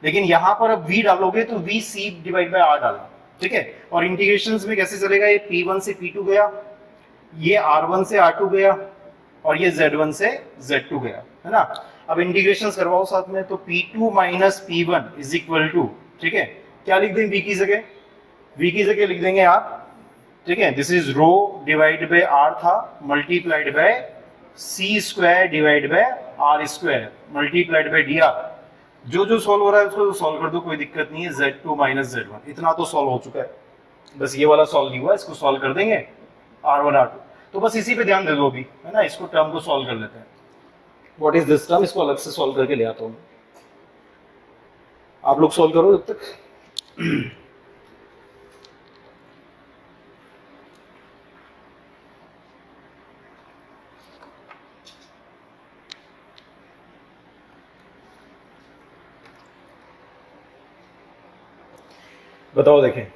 लेकिन यहां पर अब v डालोगे तो v c divide by r डालना, ठीक है, और इंटीग्रेशंस में कैसे चलेगा, ये p1 से p2 गया, ये r1 से r2 गया, और ये z1 से z2 गया, है ना। अब इंटीग्रेशंस करवाओ साथ में, तो p2 minus p1 is equal to, ठीक है, क्या लिख देंगे v की जगह, v की जगह लिख देंगे आप, ठीक है, this is rho divide by r था, multiplied by c square divide by r square multiplied by dr। जो जो सॉल्व हो रहा है उसको तो सॉल्व कर दो, कोई दिक्कत नहीं है, z2 माइनस z1 इतना तो सॉल्व हो चुका है, बस ये वाला सॉल्व नहीं हुआ, इसको सॉल्व कर देंगे r1 r2, तो बस इसी पे ध्यान दे दो अभी, है ना, इसको टर्म को सॉल्व कर लेते हैं। व्हाट इज दिस टर्म, इसको अलग से सॉल्व करके ले आता हूं, आप लोग सॉल्व करो जब तक। बताओ देखें,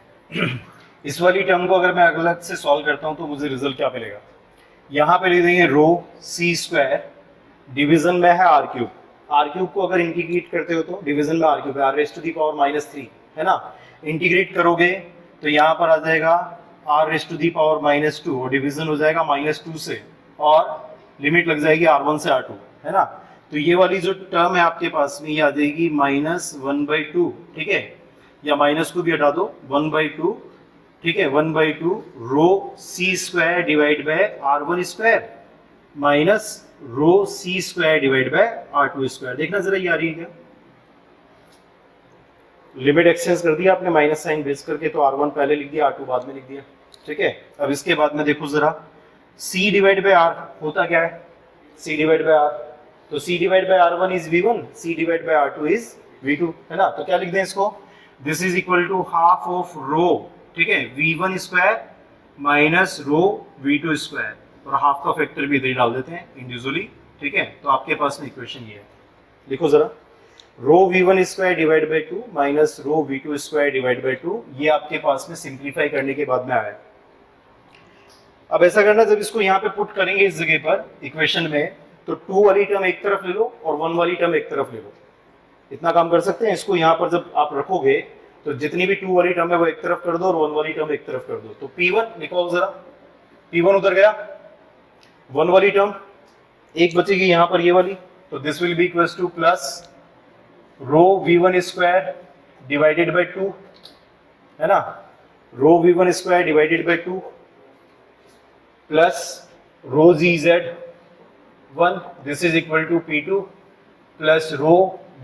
इस वाली टर्म को अगर मैं अलग से सॉल्व करता हूं तो मुझे रिजल्ट क्या मिलेगा, यहां पे लिख देंगे रो सी स्क्वायर, डिवीजन में है आर क्यूब को अगर इंटीग्रेट करते हो तो डिवीजन में आर क्यूब है, r raise to the power -3, है ना, इंटीग्रेट करोगे तो यहां पर आ जाएगा r raise to the power -2, और डिवीजन हो जाएगा -2 से, और लिमिट लग जाएगी r1 से r2, है ना। तो ये वाली जो टर्म है आपके पास में, ये आ जाएगी -1/2, ठीक है, या माइनस को भी हटा दो, 1/2, ठीक है, 1/2 rho c square divide by r1 square minus rho c square divide by r2 square. देखना जरा ये आ रही है क्या, लिमिट एक्सचेंज कर दिया आपने माइनस साइन बेस करके, तो r1 पहले लिख दिया, r2 बाद में लिख दिया, ठीक है। अब इसके बाद में देखो जरा, c डिवाइड बाय r होता क्या है, c डिवाइड बाय r, तो c divide by r1 is v1, c divide by r2 is v2, है ना। तो क्या लिख दें इसको, this is equal to half of rho, ठीक है, v1 square minus rho v2 square, और हाफ का फैक्टर भी इधर डाल देते हैं इंडिविजुअली, ठीक है। तो आपके पास में इक्वेशन ये है, देखो जरा, रो v1 square divide bye 2 minus rho v2 square divide bye 2, ये आपके पास में सिंप्लीफाई करने के बाद में आया। अब ऐसा करना, जब इसको यहाँ पे पुट करेंगे इस जगह पर इक्वेशन में, तो 2 वाली टर्म एक तरफ ले लो और 1 वाली टर्म एक तरफ ले लो, इतना काम कर सकते हैं। इसको यहाँ पर जब आप रखोगे तो जितनी भी 2 वाली टर्म है वो एक तरफ कर दो और 1 वाली टर्म एक तरफ कर दो, तो p1 निकालो जरा, p1 उधर गया, 1 वाली टर्म एक बचेगी यहाँ पर ये वाली, तो this will be equals to plus rho v1 square divided by 2, है ना, rho v1 square divided by 2 plus rho z1, this is equal to p2 plus rho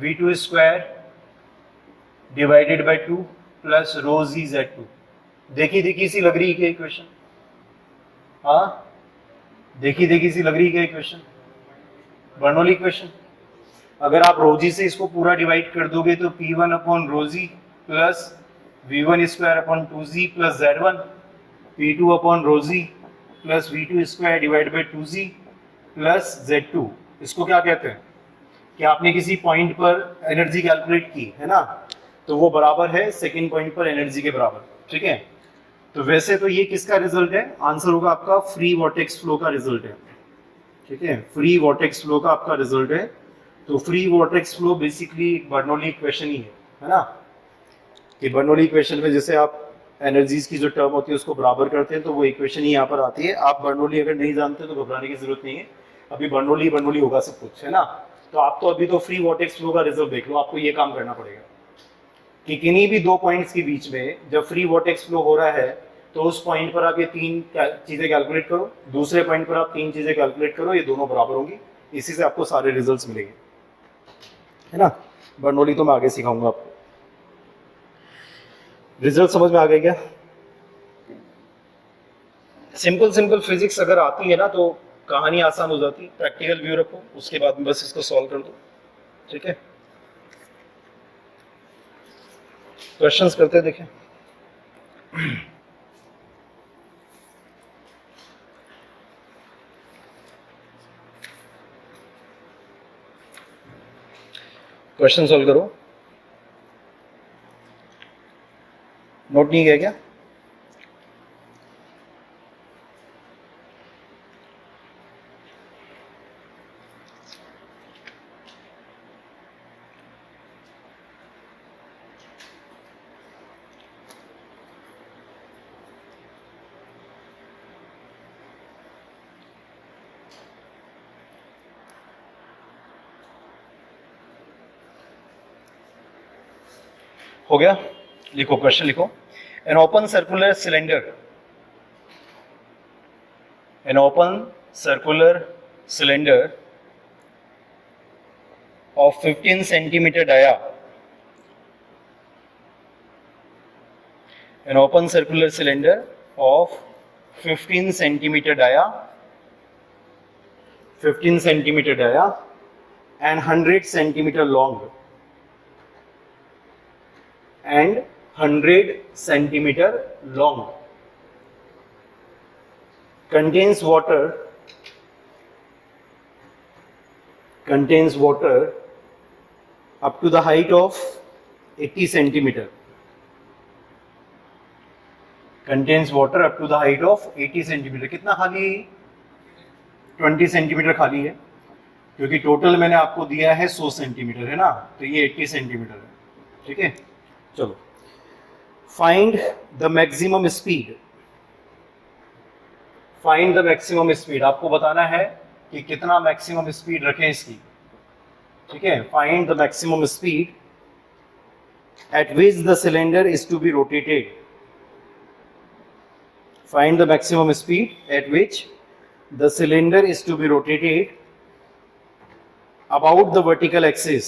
v2 square divided by 2 plus rho z2। देखी सी लग रही है क्या equation, हाँ देखी सी लग रही है क्या इक्वेशन, बर्नौली इक्वेशन। अगर आप रो जी से इसको पूरा डिवाइड कर दोगे तो p1 upon rho g plus v1 square upon 2z plus z1, p2 upon rho g plus v2 square divide by 2z plus z2। इसको क्या कहते हैं कि आपने किसी पॉइंट पर एनर्जी कैलकुलेट की है ना, तो वो बराबर है सेकंड पॉइंट पर एनर्जी के बराबर, ठीक है। तो वैसे तो ये किसका रिजल्ट है, आंसर होगा आपका फ्री वॉर्टेक्स फ्लो का रिजल्ट है, ठीक है, फ्री वॉर्टेक्स फ्लो का आपका रिजल्ट है। तो free vortex flow basically Bernoulli equation ही है ना, कि बर्नौली इक्वेशन में जैसे आप एनर्जीज की जो टर्म होती है उसको बराबर करते हैं तो वो इक्वेशन ही यहाँ पर आती है। आप बर्नौली अगर नहीं जानते तो घबराने की जरूरत नहीं है, अभी बर्नौली होगा सब कुछ, है ना। तो आप तो अभी तो फ्री वॉर्टेक्स फ्लो का रिजल्ट देख लो, आपको ये काम करना पड़ेगा कि किन्हीं भी दो पॉइंट्स के बीच में जब फ्री वॉर्टेक्स फ्लो हो रहा है तो उस पॉइंट पर आप ये तीन चीजें कैलकुलेट करो, दूसरे पॉइंट पर आप तीन चीजें कैलकुलेट करो, ये दोनों बराबर होंगी, इसी से आपको सारे रिजल्ट्स मिलेंगे, है ना। बर्नौली तो मैं आगे सिखाऊंगा आपको। रिजल्ट समझ में आ गए क्या? सिंपल फिजिक्स अगर आती है ना तो कहानी आसान हो जाती है, प्रैक्टिकल व्यू रखो, उसके बाद में बस इसको सॉल्व कर दो, ठीक है। क्वेश्चंस करते हैं, देखें। क्वेश्चन सॉल्व करो। नोट नहीं किया क्या? हो गया? लिखो, क्वेश्चन लिखो। An open circular cylinder of 15 centimeter dia, an open circular cylinder of 15 centimeter dia and 100 centimeter long and 100 centimeter long contains water up to the height of 80 centimeter, contains water up to the height of 80 centimeter। कितना खाली? 20 centimetre खाली है, क्योंकि total मैंने आपको दिया है 100 centimetre, है ना, तो ये 80 सेंटीमीटर है, ठीक है। चलो, find the maximum speed, find the maximum speed, आपको बताना है कि कितना मैक्सिमम स्पीड रखें इसकी, ठीक है। Find the maximum speed at which the cylinder is to be rotated, find the maximum speed at which the cylinder is to be rotated about the vertical axis,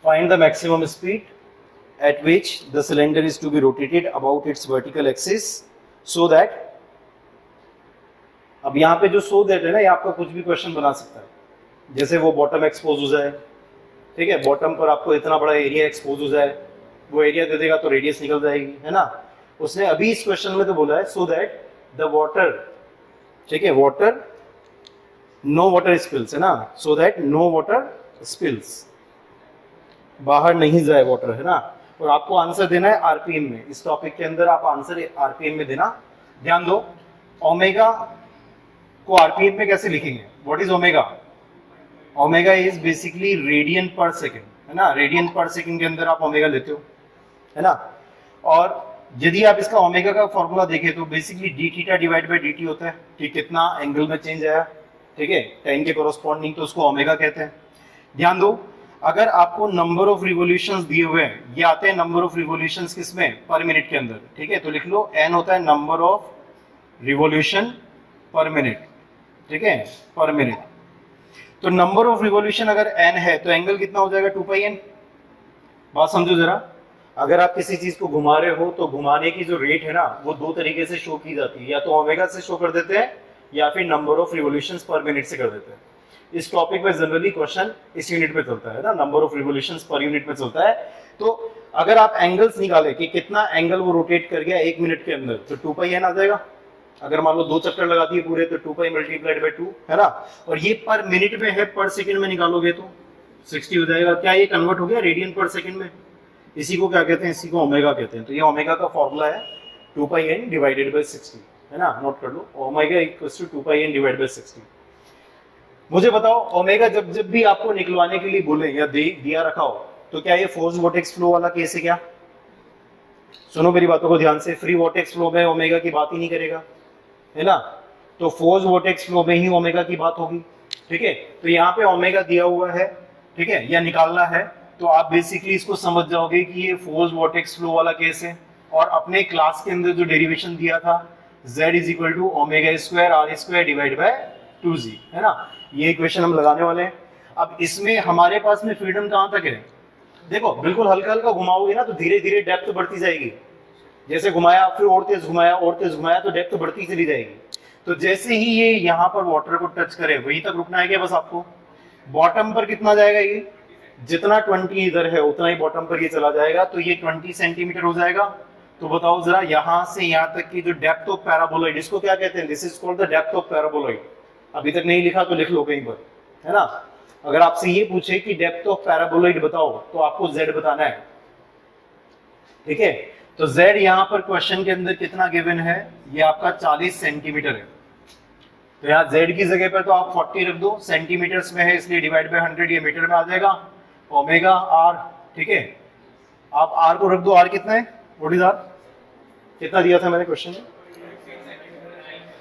find the maximum speed at which the cylinder is to be rotated about its vertical axis so that, अब यहां पे जो so that है ना, ये आपका कुछ भी क्वेश्चन बना सकता है, जैसे वो बॉटम एक्सपोज हो जाए, ठीक है, बॉटम पर आपको इतना बड़ा एरिया एक्सपोज हो जाए, वो एरिया दे देगा तो रेडियस निकल जाएगी, है ना। उसने अभी इस क्वेश्चन में तो बोला है so that the water, ठीक है, वाटर, नो वाटर स्पिल्स, है ना, so that no water spills, बाहर नहीं जाए वाटर, है ना। और आपको आंसर देना है आरपीएम में, इस टॉपिक के अंदर आप आंसर आरपीएम में देना। ध्यान दो, ओमेगा को आरपीएम में कैसे लिखेंगे? What is omega? Omega is basically radian पर सेकेंड, है ना, रेडियन पर सेकेंड के अंदर आप ओमेगा लेते हो, है ना। और यदि आप इसका ओमेगा का फॉर्मूला देखें तो basically D theta divide by dt होता है कि कितना एंगल में चेंज आया, ठीक है, टाइम के कोरोस्पॉन्डिंग, तो उसको ओमेगा कहते हैं। ध्यान दो, अगर आपको नंबर ऑफ रिवोल्यूशंस दिए हुए हैं, ये आते हैं नंबर ऑफ रिवोल्यूशंस किसमें? पर मिनट के अंदर, ठीक है, तो लिख लो n होता है number of revolution per minute, ठीक है, पर मिनट। तो नंबर ऑफ रिवोल्यूशन अगर n है तो एंगल कितना हो जाएगा? 2πn। बात समझो जरा, अगर आप किसी चीज को घुमा रहे हो तो घुमाने की जो रेट है ना, वो दो तरीके से शो की जाती है, या तो ओमेगा से शो कर देते हैं या फिर नंबर ऑफ रिवोल्यूशंस पर मिनट से कर देते हैं। इस टॉपिक में जनरली क्वेश्चन इस यूनिट पे चलता है ना, number of revolutions per unit में चलता है। तो अगर आप एंगल्स निकाले कि कितना एंगल वो रोटेट कर गया 1 मिनट के अंदर, तो 2πn आ जाएगा। अगर मान लो 2 चक्कर लगा दिए पूरे, तो 2π मल्टीप्लाइड बाय 2, है ना। और ये पर मिनट में है, पर सेकंड में निकालोगे तो 60 हो जाएगा। क्या ये कन्वर्ट हो गया रेडियन पर सेकंड में? इसी को क्या कहते हैं, इसी को ओमेगा कहते हैं। तो ये ओमेगा का फॉर्मूला है 2 पाई n डिवाइडेड बाय 60, है ना, नोट कर लो, omega equals to 2 pi n divided by 60। मुझे बताओ ओमेगा जब जब भी आपको निकलवाने के लिए बोले या दिया रखा हो, तो क्या ये फोर्स वोर्टेक्स फ्लो वाला केस है क्या? सुनो मेरी बातों को ध्यान से, फ्री वोर्टेक्स फ्लो में ओमेगा की बात ही नहीं करेगा, है ना, तो फोर्स वोर्टेक्स फ्लो में ही ओमेगा की बात होगी, ठीक है। तो यहाँ पे ओमेगा दिया हुआ है, ठीक है, या निकालना है, तो आप बेसिकली इसको समझ जाओगे कि ये फोर्स वोर्टेक्स फ्लो वाला केस है। और अपने क्लास के अंदर जो डेरिवेशन दिया था z is equal to omega square r square divide by 2z, है ना, ये इक्वेशन हम लगाने वाले हैं। अब इसमें हमारे पास में फ्रीडम कहाँ तक है, देखो बिल्कुल हल्का हल्का घुमाओगे ना तो धीरे धीरे डेप्थ बढ़ती जाएगी, जैसे घुमाया फिर और तेज घुमाया तो डेप्थ बढ़ती चली जाएगी। तो जैसे ही ये यहाँ पर वाटर को टच करे वहीं तक रुकना है क्या बस आपको? बॉटम पर कितना जाएगा, ये जितना 20 इधर है उतना ही बॉटम पर ये चला जाएगा, तो ये 20 सेंटीमीटर हो जाएगा। तो बताओ जरा यहाँ से यहाँ तक की जो डेप्थ ऑफ पैराबोलॉइड, इसको क्या कहते हैं, this is called the depth of paraboloid. अभी तक नहीं लिखा तो लिख लो कहीं पर, है ना। अगर आपसे ये पूछे कि डेप्थ ऑफ पैराबोलॉइड बताओ तो आपको z बताना है, ठीक है। तो z यहाँ पर क्वेश्चन के अंदर कितना गिवन है, ये आपका 40 सेंटीमीटर है। तो यहाँ z की जगह पर तो आप 40 रख दो, सेंटीमीटर्स में है इसलिए डिवाइड बाय 100 ये मीटर में आ जाएगा, ओमेगा r, ठीक है। आप r को रख दो, r कितना है, व्हाट इज r, कितना दिया था मैंने क्वेश्चन में?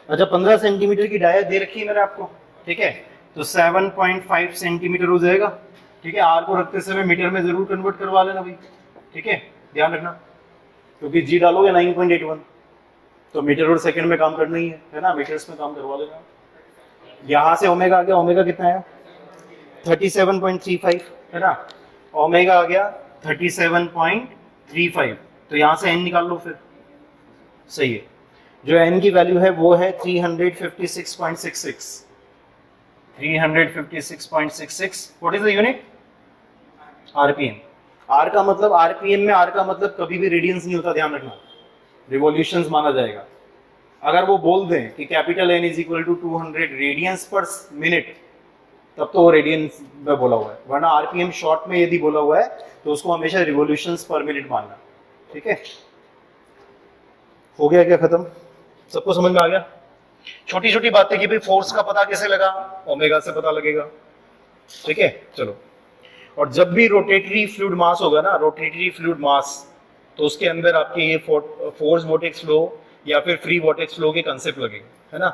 अच्छा 15 सेंटीमीटर की डाया दे रखी है मैंने आपको, ठीक है। तो 7.5 सेंटीमीटर हो जाएगा, ठीक है। आर को रखते समय मीटर में जरूर कन्वर्ट करवा लेना भाई, ठीक है, ध्यान रखना, क्योंकि जी डालोगे 9.81 तो मीटर और सेकंड में काम करना ही है ना, मीटर्स में काम करवा लेना। यहाँ से ओमेगा आ गया, ओमेगा कितना है 37.35, है ना, ओमेगा आ गया 37.35, तो यहाँ से n निकाल लो फिर, सही है। जो n की वैल्यू है वो है 356.66, 356.66। What is the unit? RPM. R का मतलब, आरपीएम में आर का मतलब कभी भी रेडियंस नहीं होता, ध्यान रखना, रिवॉल्यूशंस माना जाएगा। अगर वो बोल दें कि capital N is equal to 200 radians per minute, तब तो वो रेडियंस में बोला हुआ है, वरना आरपीएम शॉर्ट में यदि बोला हुआ है तो उसको हमेशा रिवॉल्यूशंस पर मिनट मानना, ठीक है। हो गया क्या खत्म, सबको समझ में आ गया? छोटी छोटी बातें कि भाई फोर्स का पता कैसे लगा, ओमेगा से पता लगेगा, ठीक है। चलो, और जब भी रोटेटरी फ्लूइड मास होगा ना, रोटेटरी फ्लूइड मास, तो उसके अंदर आपके ये फोर्स वोर्टेक्स फ्लो या फिर फ्री वोर्टेक्स फ्लो के कंसेप्ट लगेंगे, है ना,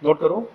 नोट करो।